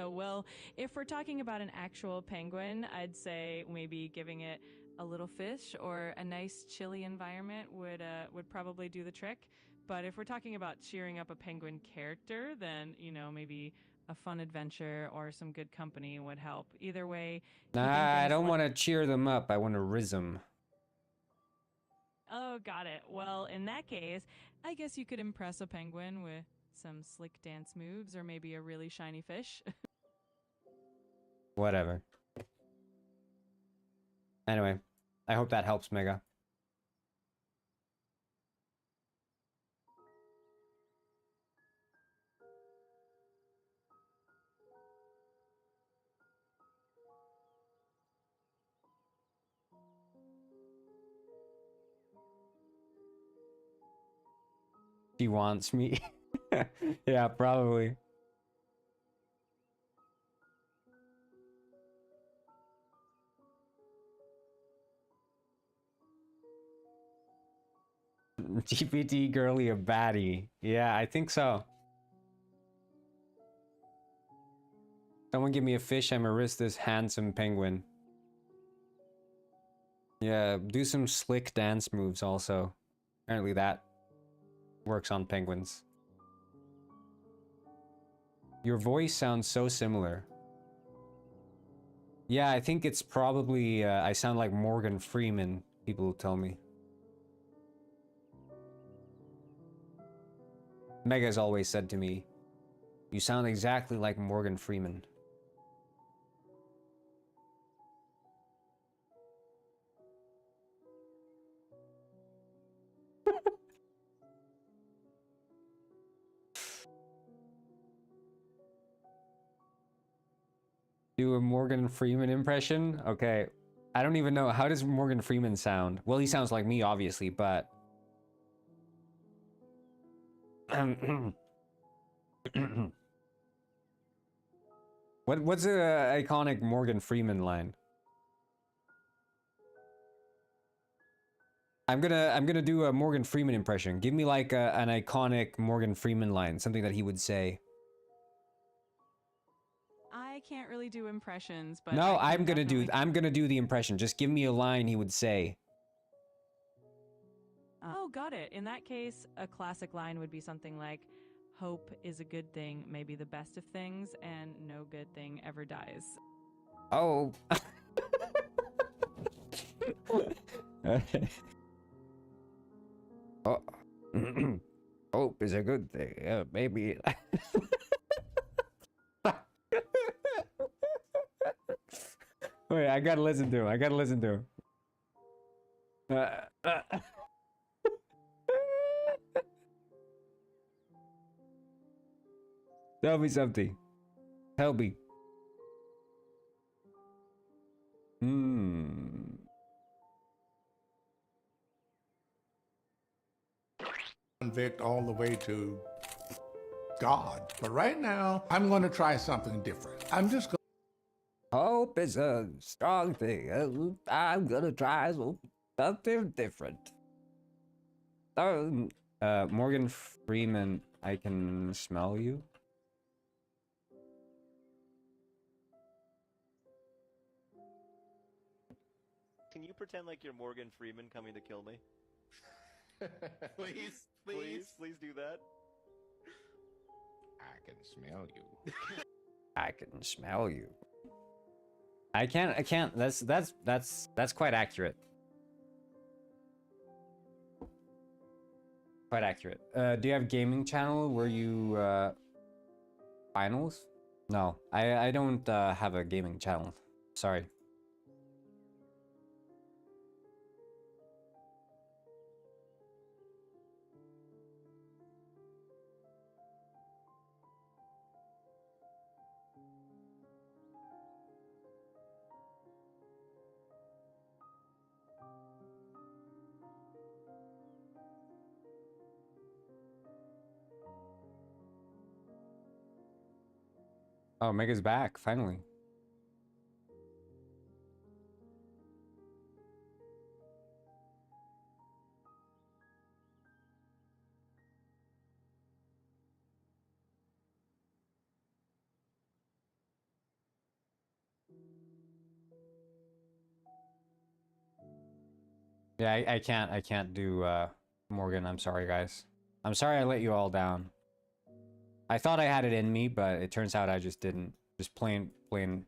well, if we're talking about an actual penguin, I'd say maybe giving it a little fish or a nice chilly environment would probably do the trick. But if we're talking about cheering up a penguin character, then maybe a fun adventure or some good company would help. Either way, Nah, I don't want to cheer them up. I want to rizz them. Oh, got it. Well, in that case, I guess you could impress a penguin with some slick dance moves or maybe a really shiny fish. Whatever. Anyway, I hope that helps, Mega. She wants me. Yeah, probably. GPT girly a baddie. Yeah, I think so. Someone give me a fish, I'ma risk this handsome penguin. Yeah, do some slick dance moves also. Apparently that works on penguins. Your voice sounds so similar. Yeah, I think it's probably, I sound like Morgan Freeman, people tell me. Mega's always said to me, you sound exactly like Morgan Freeman. Do a Morgan Freeman impression? Okay. I don't even know. How does Morgan Freeman sound? Well, he sounds like me, obviously, but... What's a iconic Morgan Freeman line? I'm gonna do a Morgan Freeman impression. Give me like an iconic Morgan Freeman line, something that he would say. I can't really do impressions, but No, I I'm can gonna do the impression. Just give me a line he would say. Oh, got it. In that case, a classic line would be something like, hope is a good thing, maybe the best of things, and no good thing ever dies. Oh. Oh. Hope is a good thing. Maybe. Wait, I gotta listen to him. I gotta listen to him. Tell me something. Tell me. Convict all the way to God. But right now, I'm going to try something different. I'm just going Hope is a strong thing. I'm gonna try something different. Morgan Freeman, I can smell you. Can you pretend like you're Morgan Freeman coming to kill me? Please, Please do that. I can smell you. I can smell you. I can't. That's quite accurate. Quite accurate. Do you have gaming channel where you finals? No, I don't have a gaming channel. Sorry. Oh, Mega's back, finally. Yeah, I can't do Morgan. I'm sorry, guys. I'm sorry I let you all down. I thought I had it in me, but it turns out I just didn't. Just plainly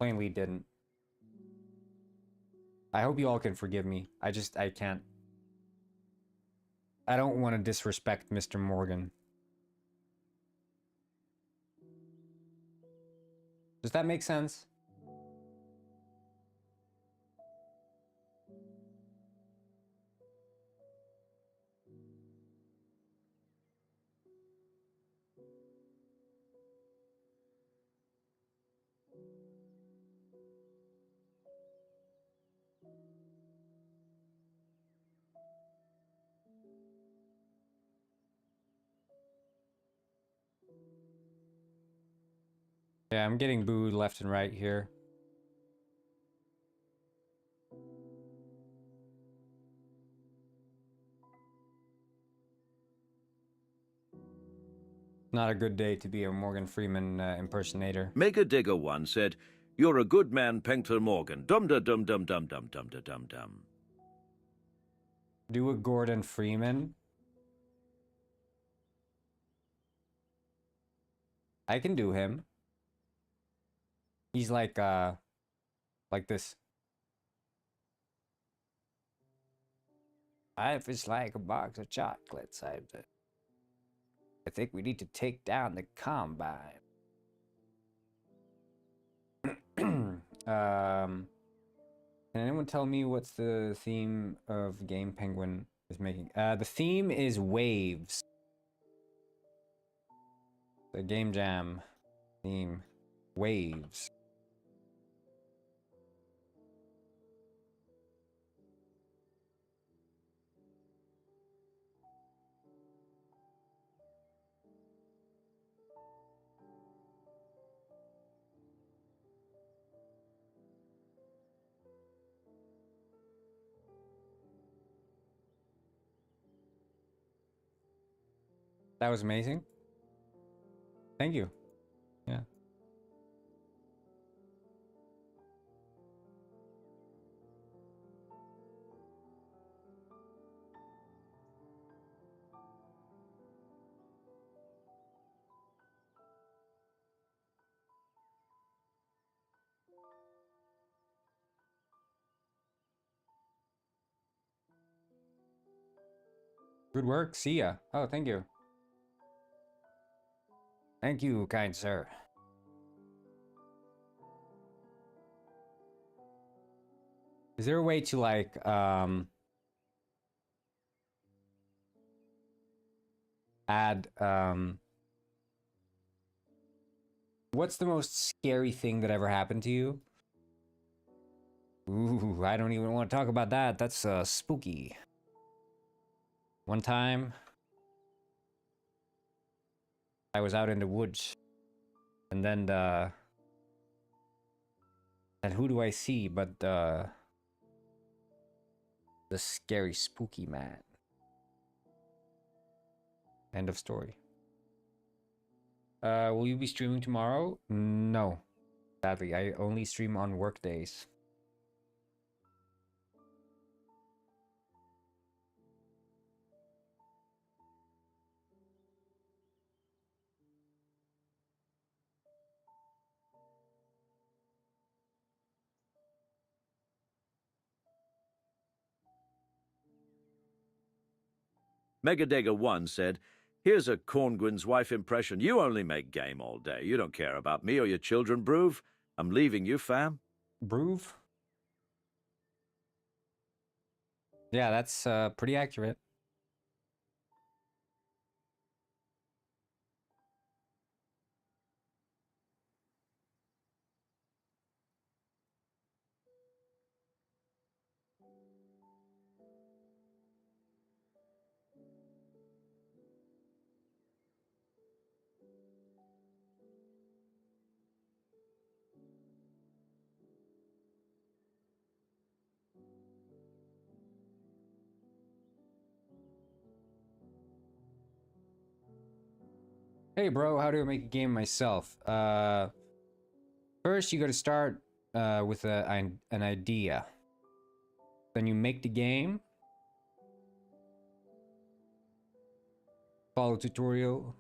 didn't. I hope you all can forgive me. I can't. I don't want to disrespect Mr. Morgan. Does that make sense? Yeah, I'm getting booed left and right here. Not a good day to be a Morgan Freeman impersonator. Mega Digger 1 said, "You're a good man, Penctor Morgan. Dum da dum dum dum dum dum da dum dum." Do a Gordon Freeman. I can do him. He's like this. Life is like a box of chocolates. I think we need to take down the Combine. Can anyone tell me what's the theme of Game Penguin is making? The theme is waves. The Game Jam theme, waves. That was amazing. Thank you. Yeah. Good work. See ya. Oh, thank you. Thank you, kind sir. Is there a way to like add what's the most scary thing that ever happened to you? Ooh, I don't even want to talk about that. That's spooky. One time I was out in the woods, and then and who do I see but the scary spooky man. End of story. Will you be streaming tomorrow? No. Sadly, I only stream on work days. Megadega1 said, "Here's a Corngwyn's wife impression. You only make game all day. You don't care about me or your children, Broove. I'm leaving you, fam." Broove? Yeah, that's pretty accurate. Hey bro, how do I make a game myself? First you gotta start with an idea. Then you make the game. Follow tutorial.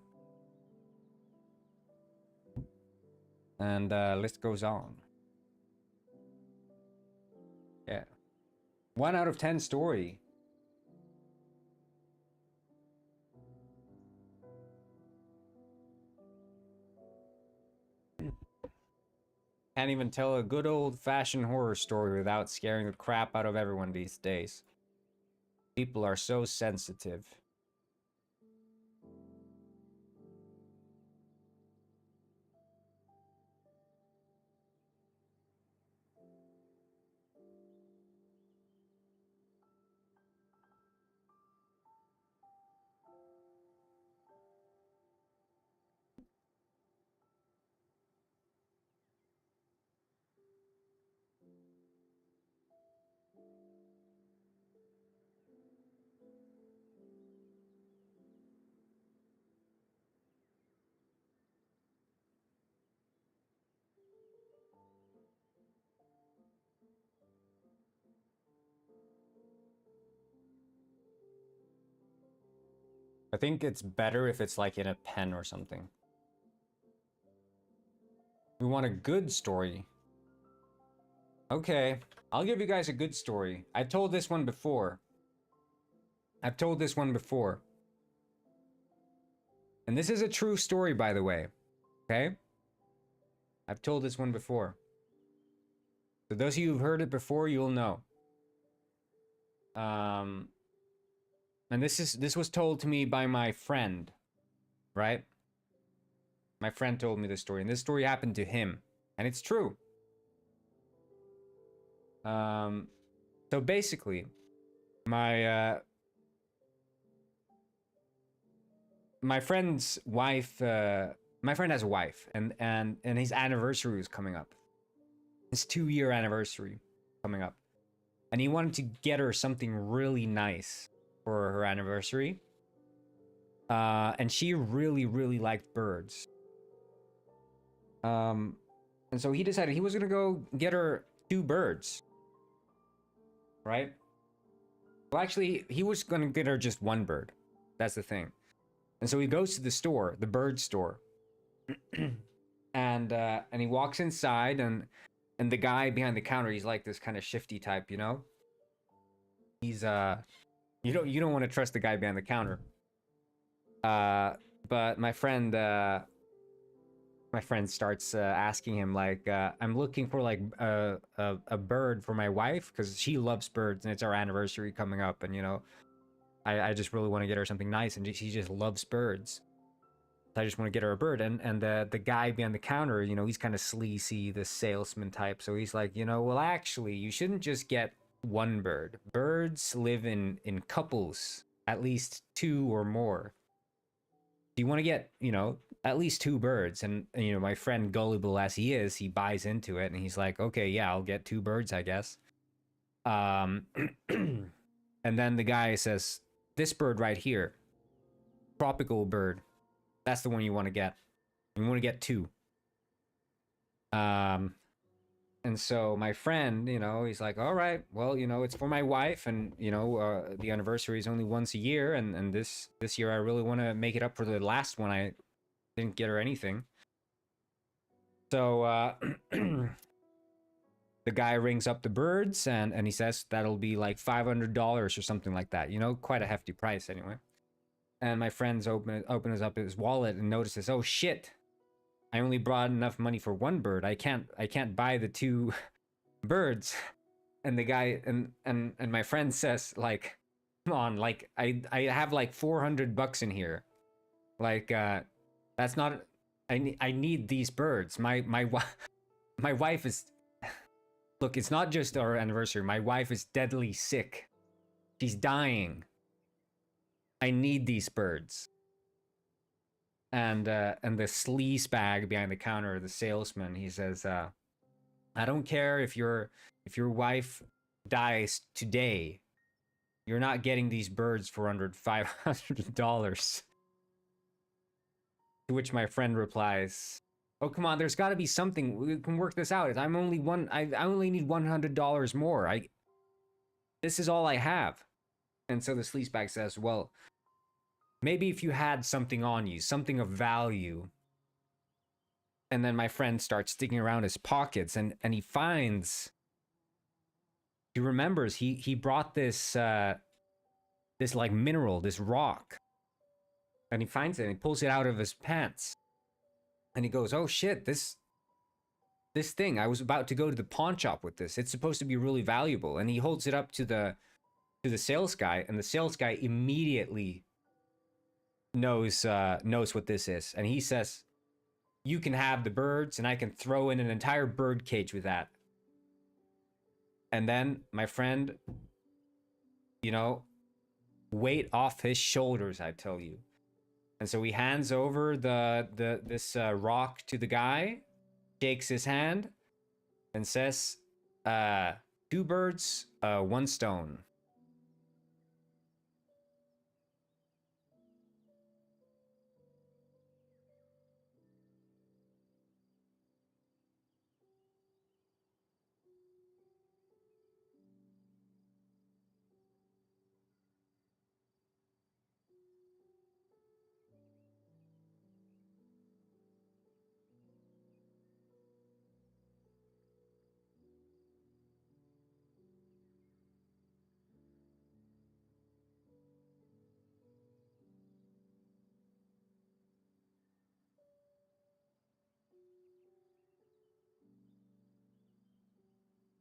And list goes on. Yeah. 1 out of 10 story. Can't even tell a good old-fashioned horror story without scaring the crap out of everyone these days. People are so sensitive. I think it's better if it's like in a pen or something. We want a good story. Okay, I'll give you guys a good story. I've told this one before. And this is a true story, by the way. Okay? I've told this one before. So those of you who've heard it before, you'll know. And this was told to me by my friend, right? My friend told me this story, and this story happened to him, and it's true. So basically, my friend's wife, my friend has a wife, and his anniversary was coming up. His 2-year anniversary coming up, and he wanted to get her something really nice for her anniversary. And she really, really liked birds. And so he decided he was gonna go get her 2 birds. Right? Well, actually, he was gonna get her just 1 bird. That's the thing. And so he goes to the store, the bird store. and he walks inside, and the guy behind the counter, he's like this kind of shifty type, you know? You don't want to trust the guy behind the counter. But my friend starts asking him like, I'm looking for like a bird for my wife because she loves birds and it's our anniversary coming up, and you know, I just really want to get her something nice, and she just loves birds. So I just want to get her a bird, and the guy behind the counter, you know, he's kind of sleazy, the salesman type. So he's like, you know, well, actually, you shouldn't just get one bird. Birds live in couples, at least 2 or more. You want to get, you know, at least 2 birds. And, you know, my friend, gullible as he is, he buys into it, and he's like, okay, yeah, I'll get 2 birds, I guess. And then the guy says, this bird right here, tropical bird, that's the one you want to get. You want to get 2. And so my friend, you know, he's like, all right, well, you know, it's for my wife, and, you know, the anniversary is only once a year, and this year I really want to make it up for the last one. I didn't get her anything. So the guy rings up the birds, and he says that'll be like $500 or something like that. You know, quite a hefty price anyway. And my friend's opens up his wallet and notices, oh shit, I only brought enough money for 1 bird. I can't buy the 2 birds. And the guy and my friend says, like, come on, like I have like $400 in here. Like that's not, I need these birds. My wife is, look, it's not just our anniversary. My wife is deadly sick. She's dying. I need these birds. And the sleaze bag behind the counter, the salesman, he says, I don't care if your wife dies today, you're not getting these birds for under $500. To which my friend replies, oh, come on, there's got to be something. We can work this out. I only need $100 more. This is all I have. And so the sleazebag says, well, maybe if you had something on you, something of value. And then my friend starts digging around his pockets, and he finds, he remembers he brought this this like mineral, this rock. And he finds it and he pulls it out of his pants. And he goes, oh shit, this thing, I was about to go to the pawn shop with this. It's supposed to be really valuable. And he holds it up to the sales guy, and the sales guy immediately knows what this is. And he says, you can have the birds, and I can throw in an entire bird cage with that. And then my friend, you know, weight off his shoulders, I tell you. And so he hands over this rock to the guy, shakes his hand, and says, 2 birds, 1 stone.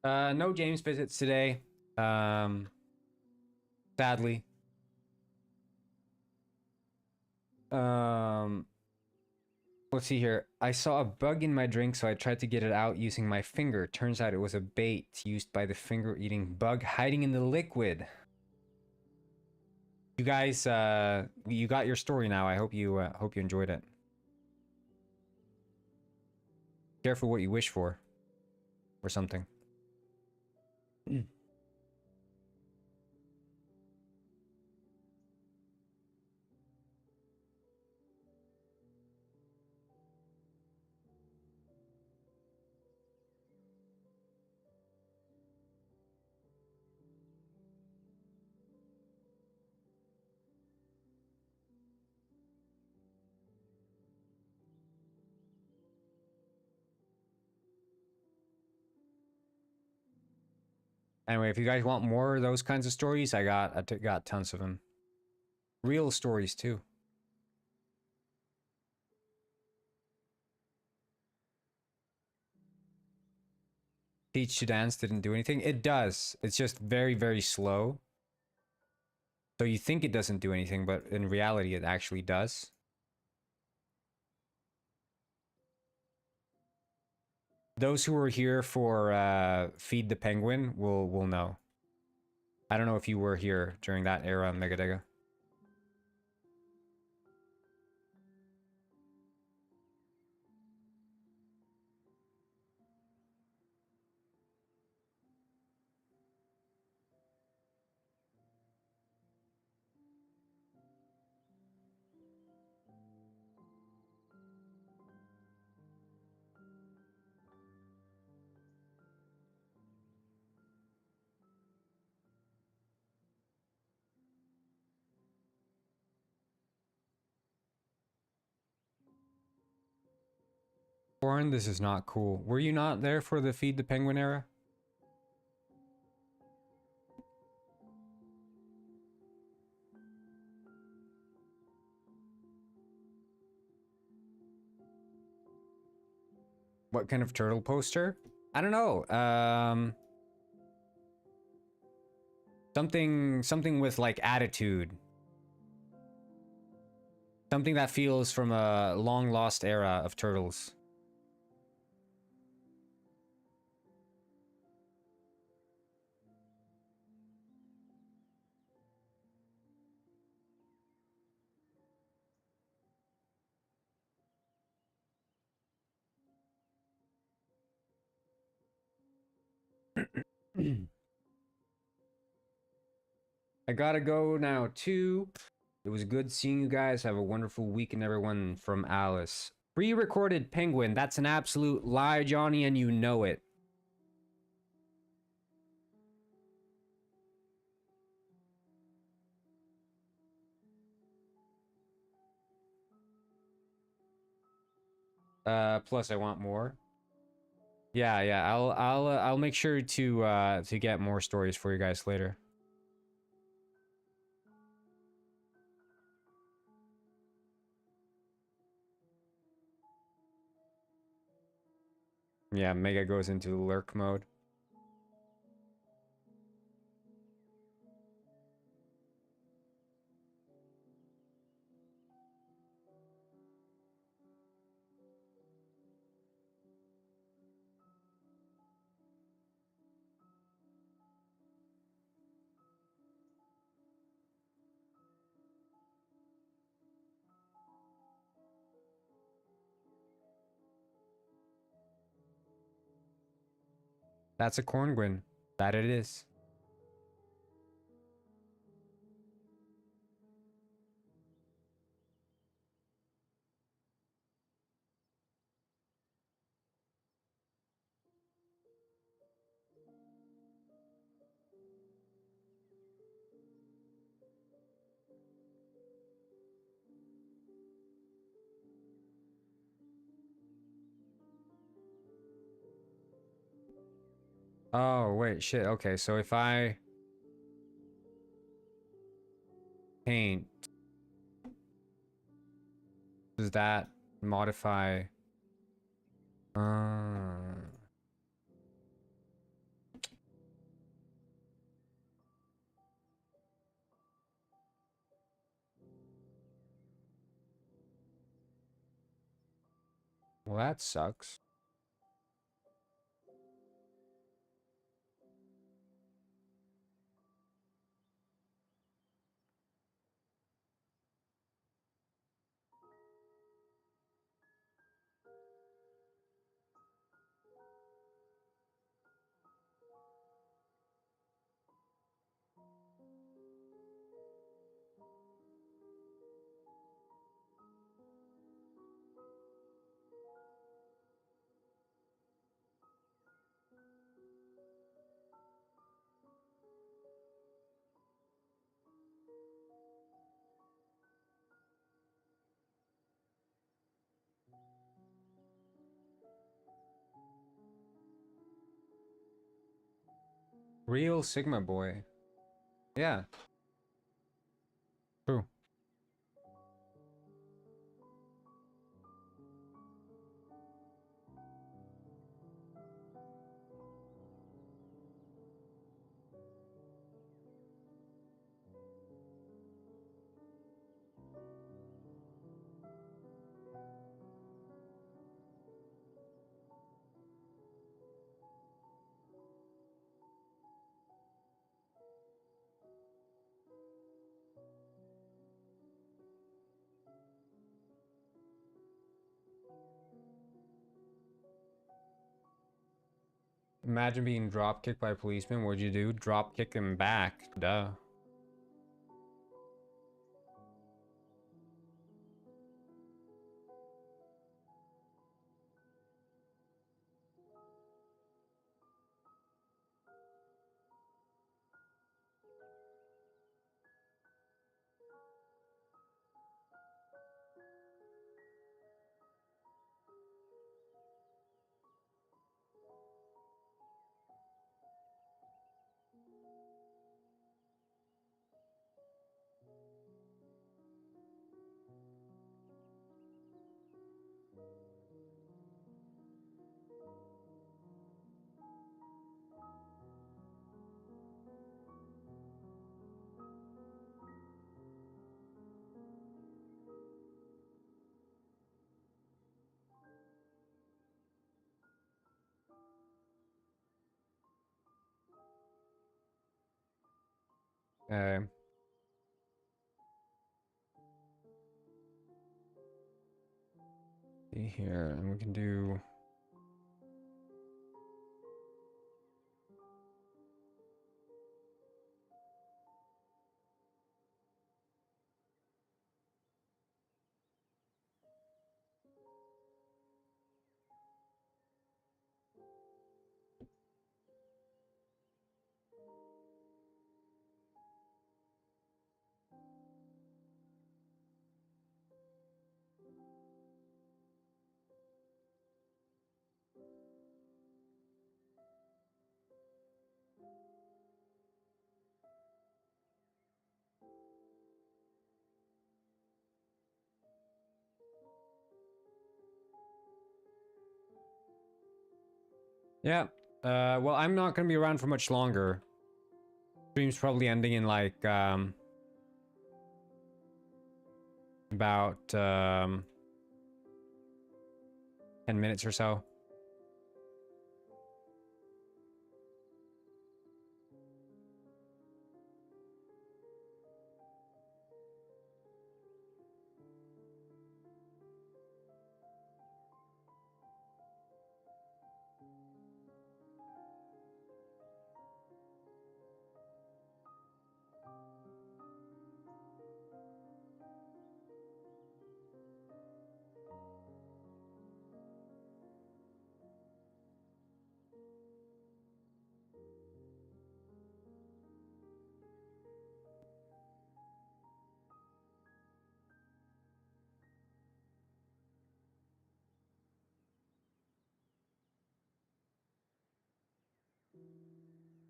No James visits today. Sadly. Let's see here. I saw a bug in my drink, so I tried to get it out using my finger. Turns out it was a bait used by the finger-eating bug hiding in the liquid. You guys, you got your story now. I hope you enjoyed it. Careful what you wish for, or something. Anyway, if you guys want more of those kinds of stories, I got tons of them. Real stories too. Teach to Dance didn't do anything. It does. It's just very, very slow. So you think it doesn't do anything, but in reality, it actually does. Those who were here for Feed the Penguin will know. I don't know if you were here during that era, Megadega. Warren, this is not cool. Were you not there for the Feed the Penguin era? What kind of turtle poster? I don't know. Something with like attitude. Something that feels from a long lost era of turtles. I gotta go now too. It was good seeing you guys. Have a wonderful weekend, everyone. From Alice. Pre-recorded Penguin. That's an absolute lie, Johnny, and you know it. Plus I want more. Yeah, I'll make sure to get more stories for you guys later. Yeah, Mega goes into lurk mode. That's a corngwin. That it is. Oh, wait, shit. Okay, so if I paint, does that modify? Well, that sucks. Real Sigma boy. Yeah. True. Imagine being drop kicked by a policeman. What'd you do? Drop kick him back. Duh. Okay. See here, and we can do. Yeah. Well, I'm not gonna be around for much longer. Stream's probably ending in like about 10 minutes or so.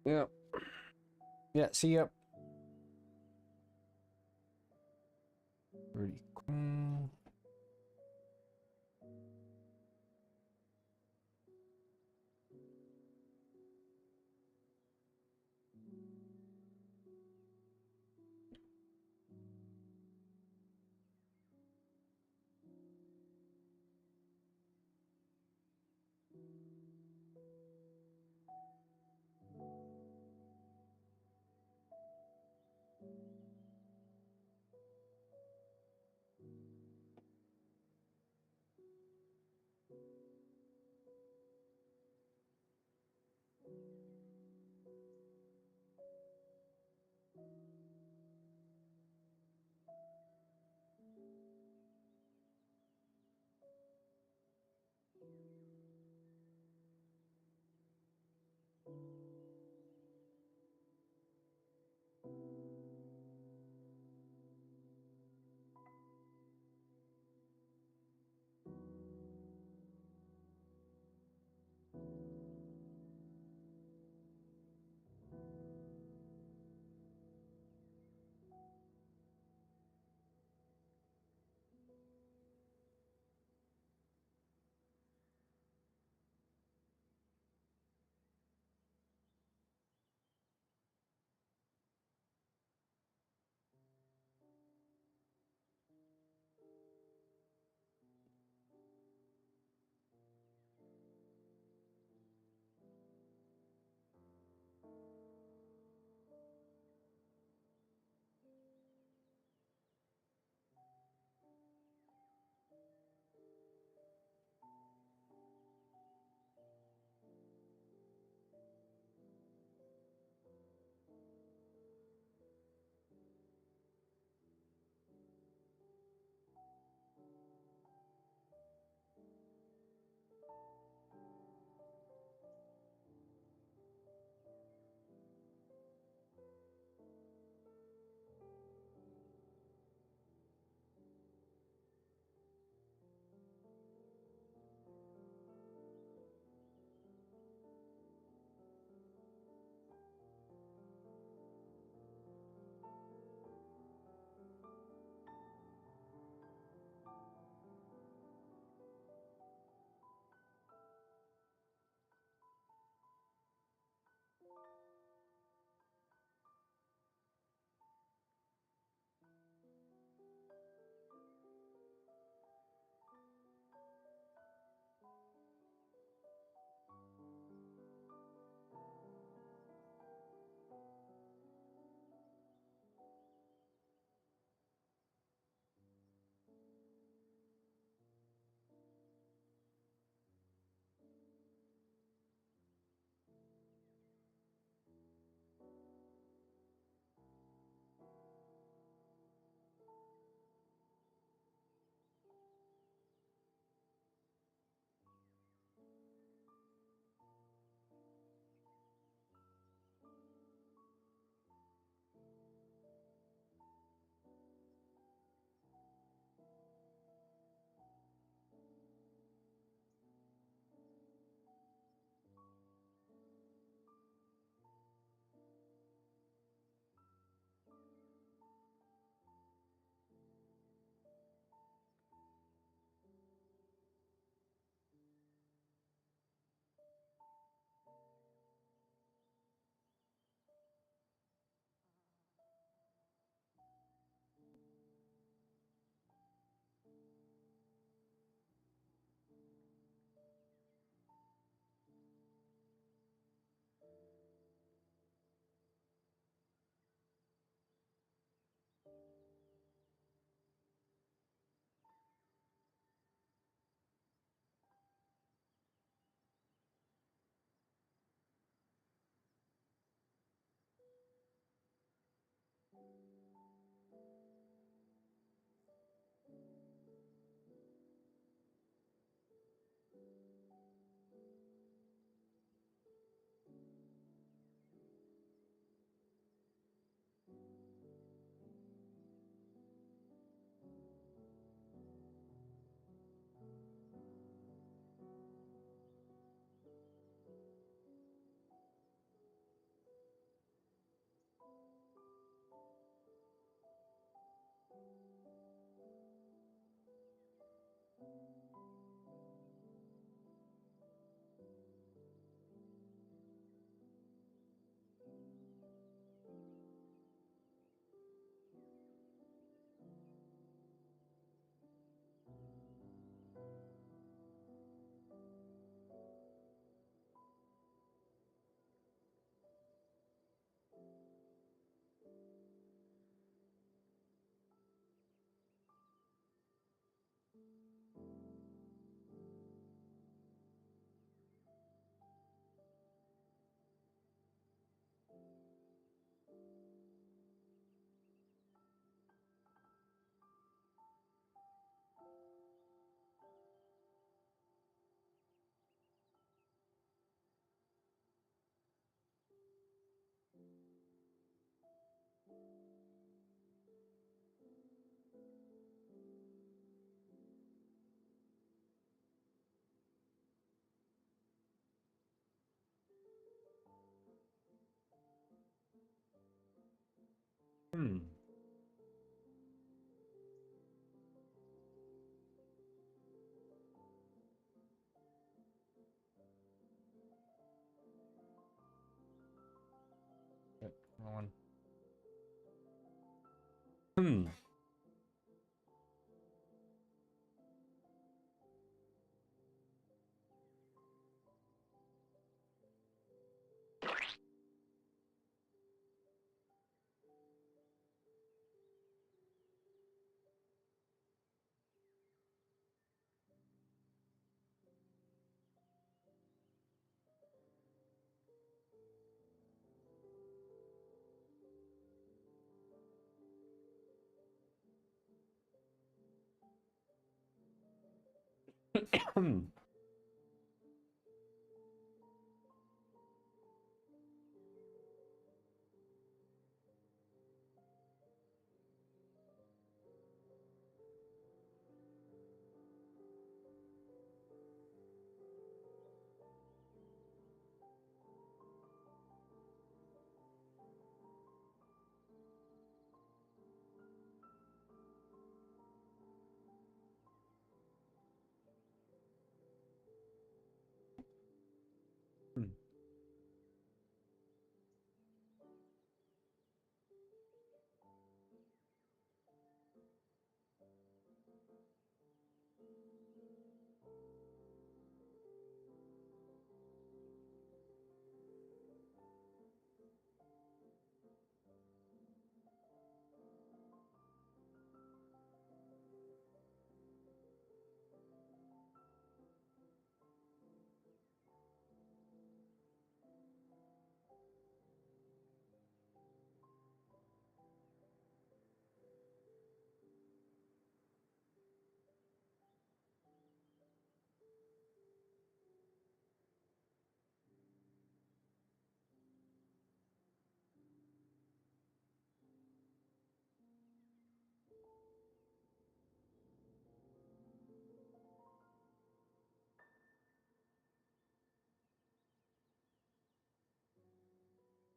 Yeah. Yeah, see ya. Pretty cool.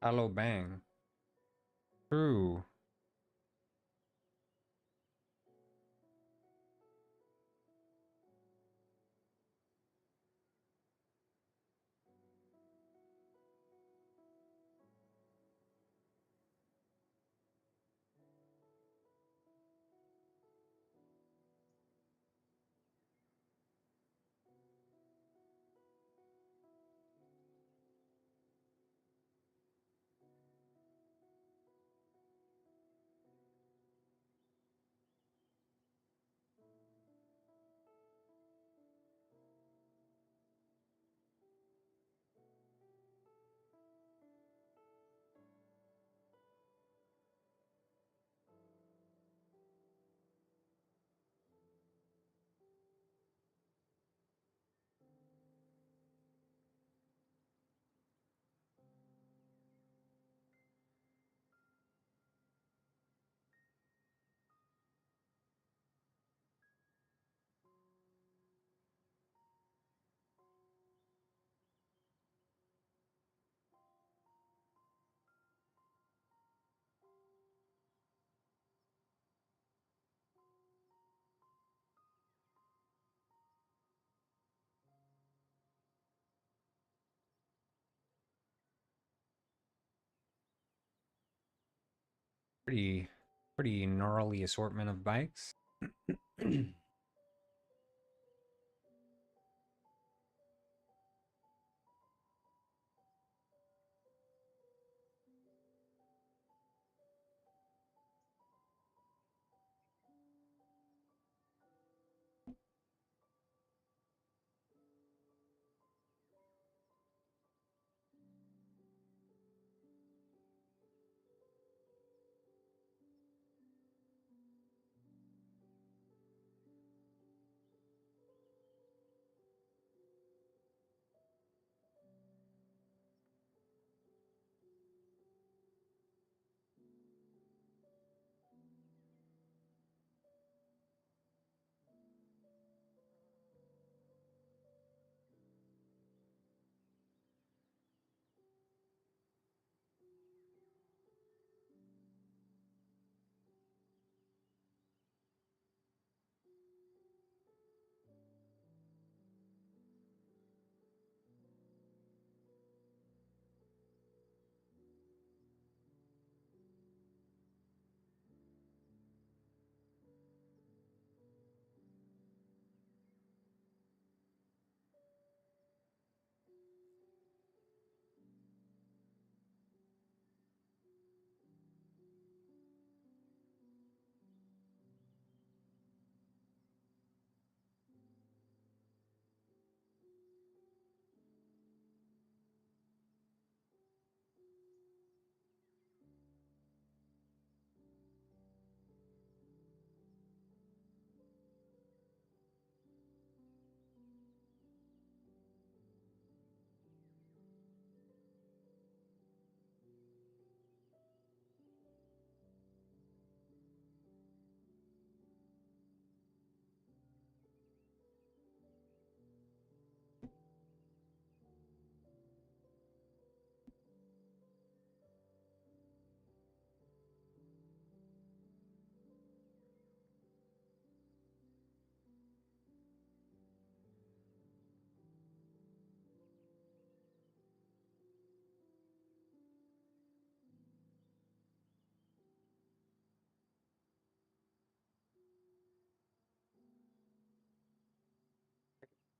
Hello, bang. True. Pretty gnarly assortment of bikes.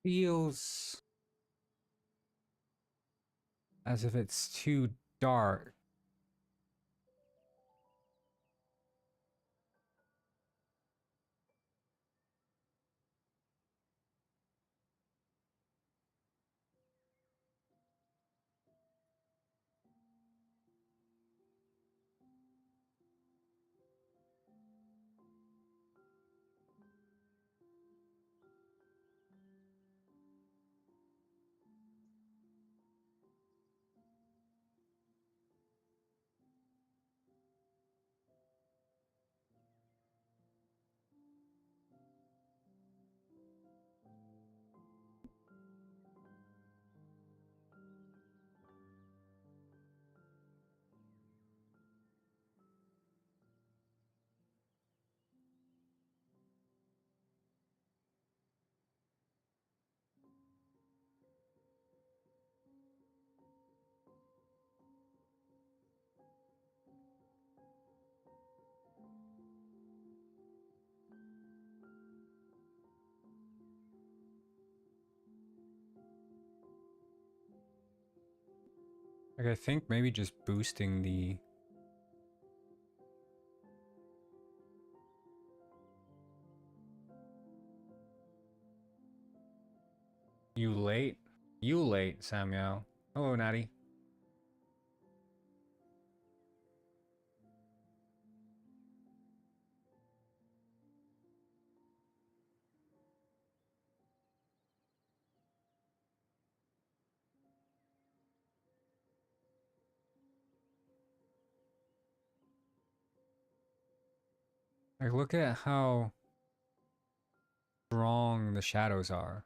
feels as if it's too dark. Like, I think maybe just boosting the... You late? You late, Samuel. Hello, Natty. Like, look at how strong the shadows are.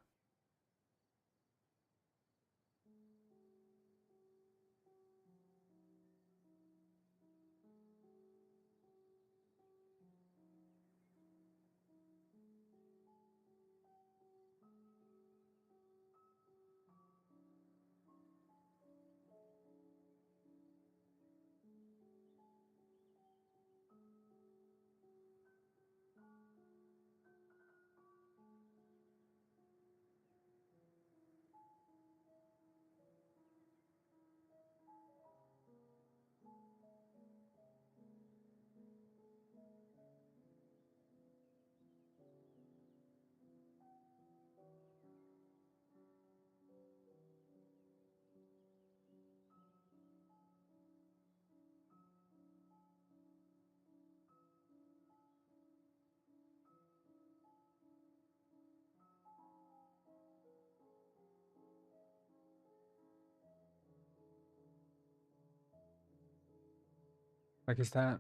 Like, is that...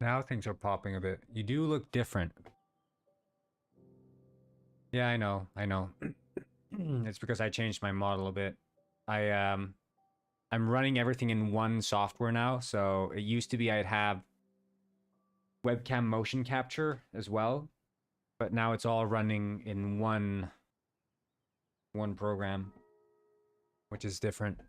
Now things are popping a bit. You do look different. Yeah, I know, I know. It's because I changed my model a bit. I'm running everything in one software now, so it used to be I'd have webcam motion capture as well, but now it's all running in one program, which is different.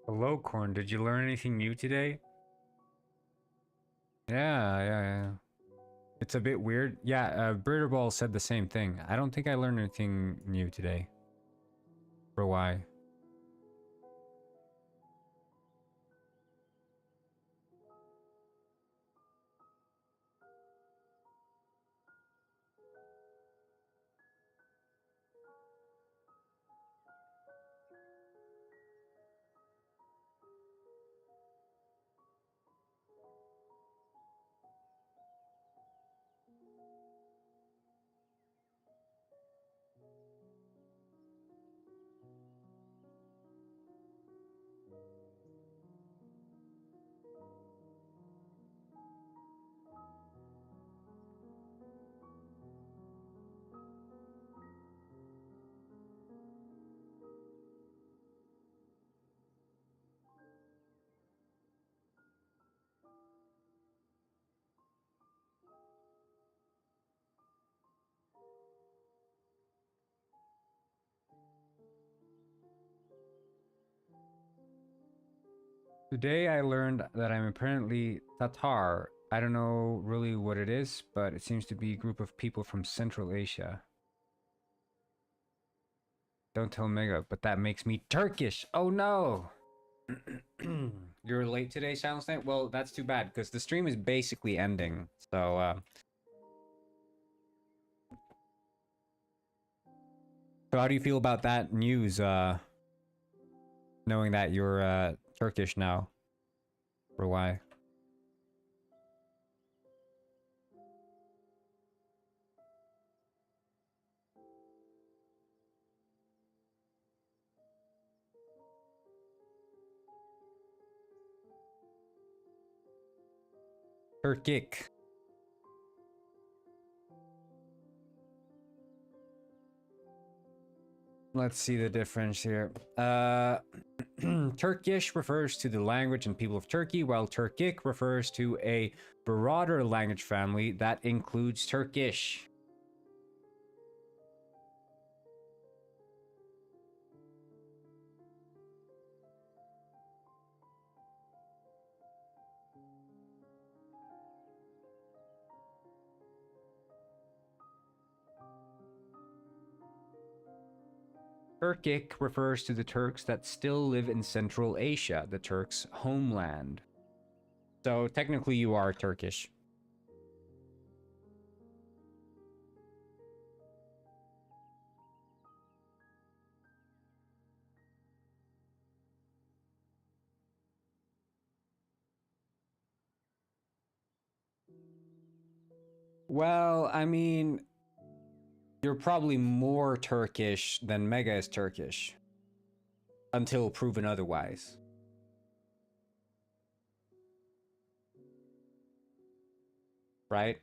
Hello, Corn. Did you learn anything new today? Yeah. It's a bit weird. Yeah, Britterball said the same thing. I don't think I learned anything new today. For why? Today I learned that I'm apparently Tatar. I don't know really what it is, but it seems to be a group of people from Central Asia. Don't tell Mega, but that makes me Turkish. Oh no! You're late today, Silence Night? Well, that's too bad, because the stream is basically ending. So how do you feel about that news, knowing that you're Turkish now? Or why? Turkic. Let's see the difference here. Turkish refers to the language and people of Turkey, while Turkic refers to a broader language family that includes Turkish. Turkic refers to the Turks that still live in Central Asia, the Turks' homeland. So technically you are Turkish. Well, I mean, you're probably more Turkish than Mega is Turkish. Until proven otherwise. Right?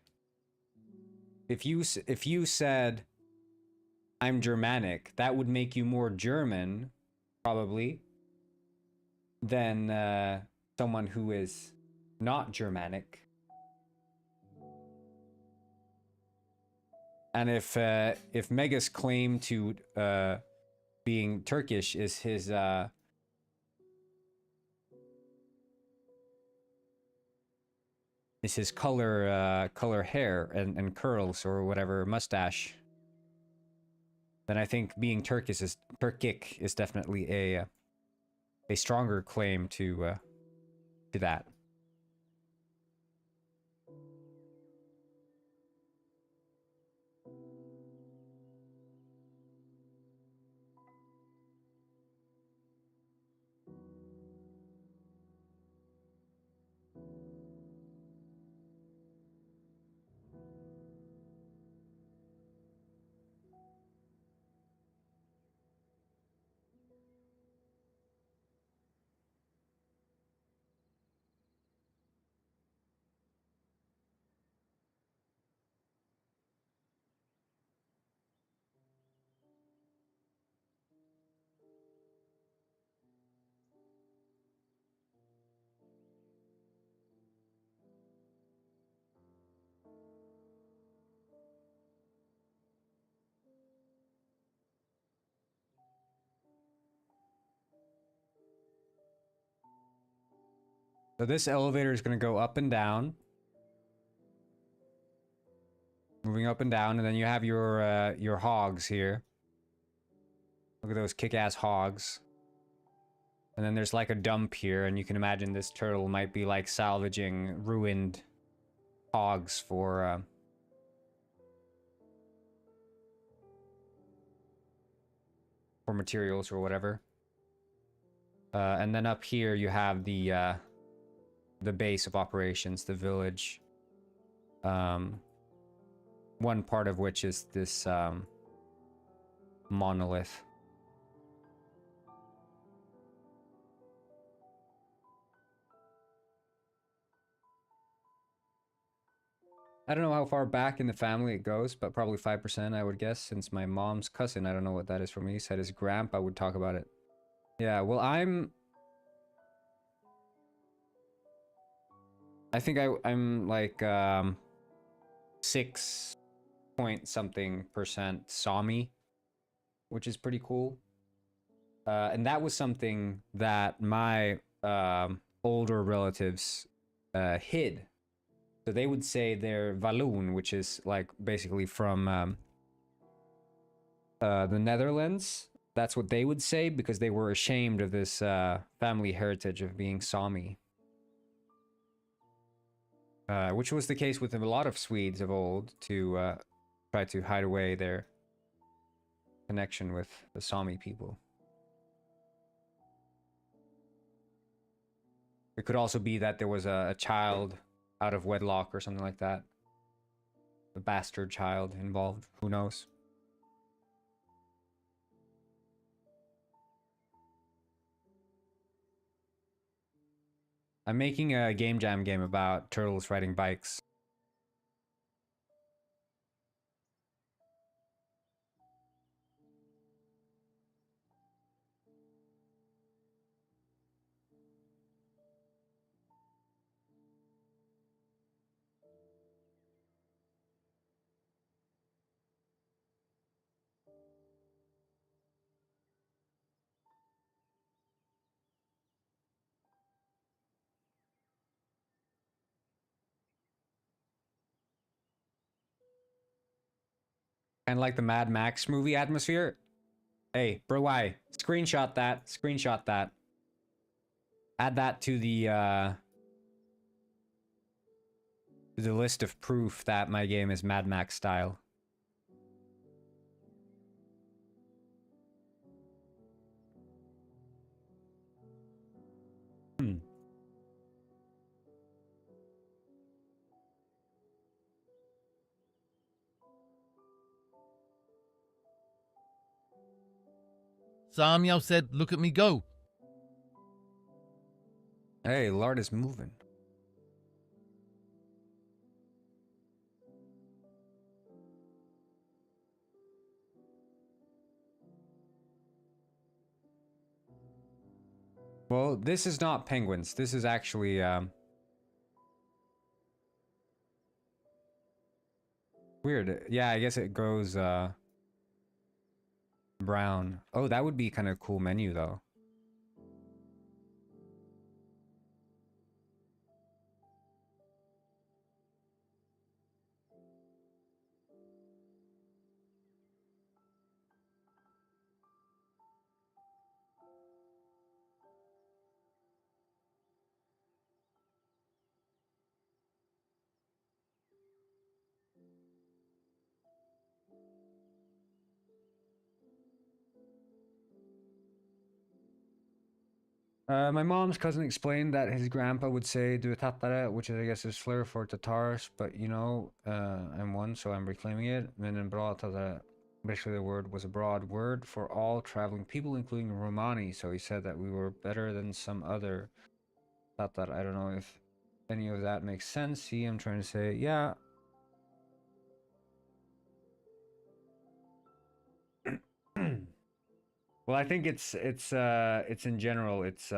If you said I'm Germanic, that would make you more German, probably, than someone who is not Germanic. And if Mega's claim to being Turkish is his color hair and curls or whatever, mustache, then I think being Turkic is definitely a stronger claim to that. So this elevator is going to go up and down. Moving up and down, and then you have your hogs here. Look at those kick-ass hogs. And then there's like a dump here, and you can imagine this turtle might be like salvaging ruined hogs for materials or whatever. And then up here you have the base of operations, the village. One part of which is this monolith. I don't know how far back in the family it goes, but probably 5%, I would guess, since my mom's cousin, I don't know what that is from me, said his grandpa would talk about it. Yeah, well, I think I'm like 6 point something % Sami, which is pretty cool. And that was something that my older relatives hid. So they would say they're Walloon, which is like basically from the Netherlands. That's what they would say because they were ashamed of this family heritage of being Sami. Which was the case with a lot of Swedes of old to try to hide away their connection with the Sami people. It could also be that there was a child out of wedlock or something like that. A bastard child involved. Who knows? I'm making a game jam game about turtles riding bikes. Kind of like the Mad Max movie atmosphere. Hey, bro, why? Screenshot that. Screenshot that. Add that to the list of proof that my game is Mad Max style. Samyao said, "Look at me go." Hey, Lard is moving. Well, this is not penguins. This is actually weird. Yeah, I guess it goes brown. Oh, that would be kind of cool menu though. My mom's cousin explained that his grandpa would say "du tattare," which is, I guess, a slur for Tatars, but you know, I'm one, so I'm reclaiming it. Men en bra tattare. Basically, the word was a broad word for all traveling people, including Romani. So he said that we were better than some other Tatar. I don't know if any of that makes sense. See, I'm trying to say, yeah. Well, I think it's in general, it's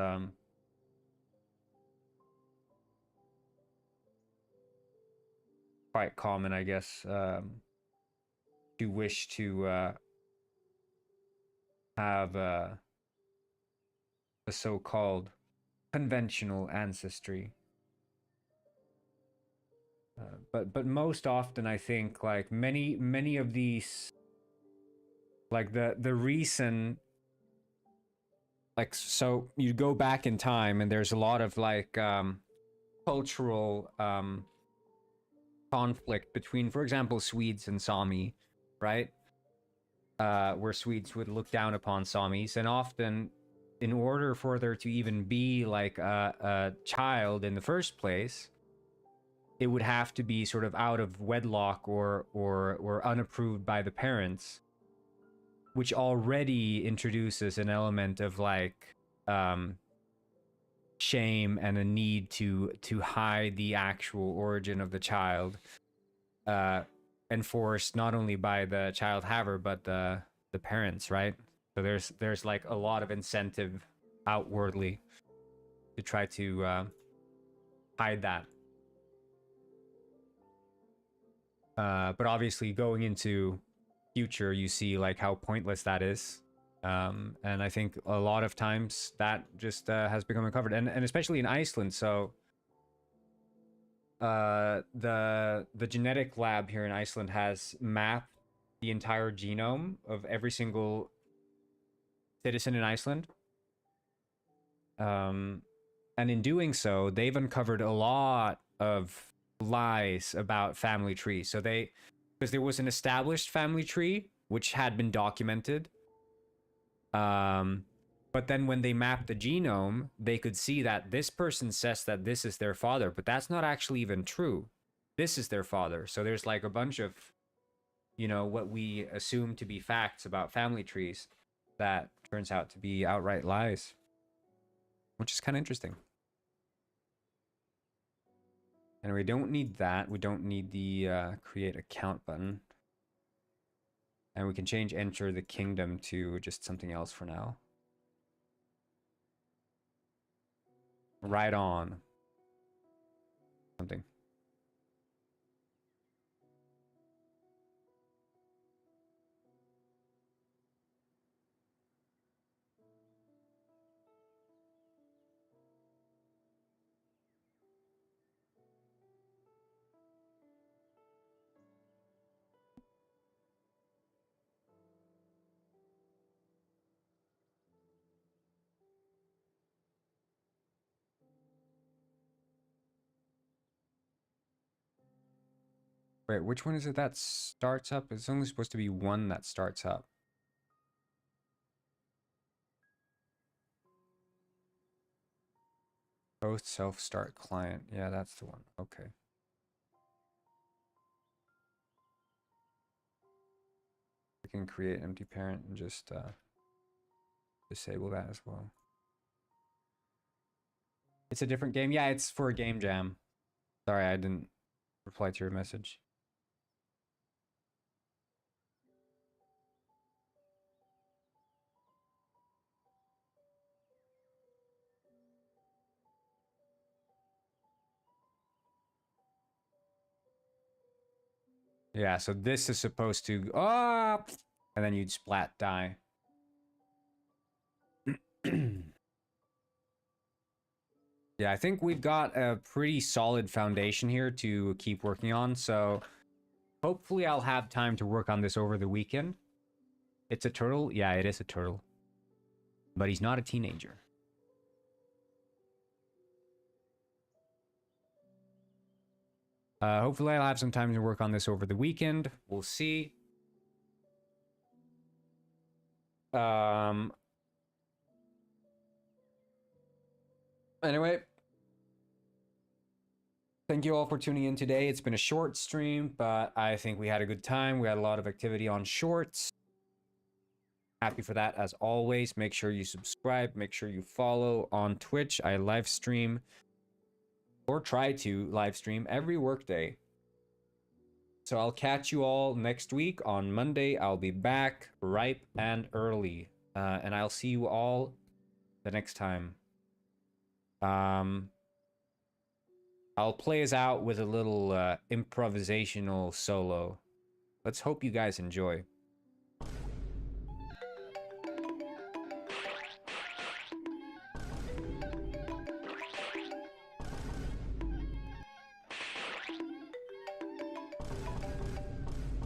quite common, I guess, to wish to have a so-called conventional ancestry. But most often, I think, like many of these, like the recent, like, so you go back in time and there's a lot of like cultural conflict between, for example, Swedes and Sami, right? Where Swedes would look down upon Samis, and often, in order for there to even be like a child in the first place, it would have to be sort of out of wedlock or unapproved by the parents, which already introduces an element of like shame and a need to hide the actual origin of the child, enforced not only by the child haver but the parents, right? So there's like a lot of incentive outwardly to try to hide that. But obviously going into future, you see like how pointless that is. And I think a lot of times that just has become uncovered, and especially in Iceland. So the genetic lab here in Iceland has mapped the entire genome of every single citizen in Iceland. And in doing so, they've uncovered a lot of lies about family trees. So because there was an established family tree which had been documented, but then when they mapped the genome, they could see that this person says that this is their father, but that's not actually even true. This is their father. So there's like a bunch of, you know, what we assume to be facts about family trees that turns out to be outright lies, which is kind of interesting. And we don't need that. We don't need the create account button. And we can change enter the kingdom to just something else for now. Right on. Something. Wait, which one is it that starts up? It's only supposed to be one that starts up. Post self-start client. Yeah, that's the one. Okay. We can create empty parent and just disable that as well. It's a different game. Yeah, it's for a game jam. Sorry, I didn't reply to your message. Yeah, so this is supposed to and then you'd splat die. Yeah, I think we've got a pretty solid foundation here to keep working on, so hopefully I'll have time to work on this over the weekend. It's a turtle? Yeah, it is a turtle. But he's not a teenager. Hopefully I'll have some time to work on this over the weekend. We'll see. Anyway, thank you all for tuning in today. It's been a short stream, but I think we had a good time. We had a lot of activity on shorts. Happy for that as always. Make sure you subscribe. Make sure you follow on Twitch. I live stream, or try to live stream, every workday. So I'll catch you all next week on Monday. I'll be back ripe and early. And I'll see you all the next time. I'll play us out with a little improvisational solo. Let's hope you guys enjoy.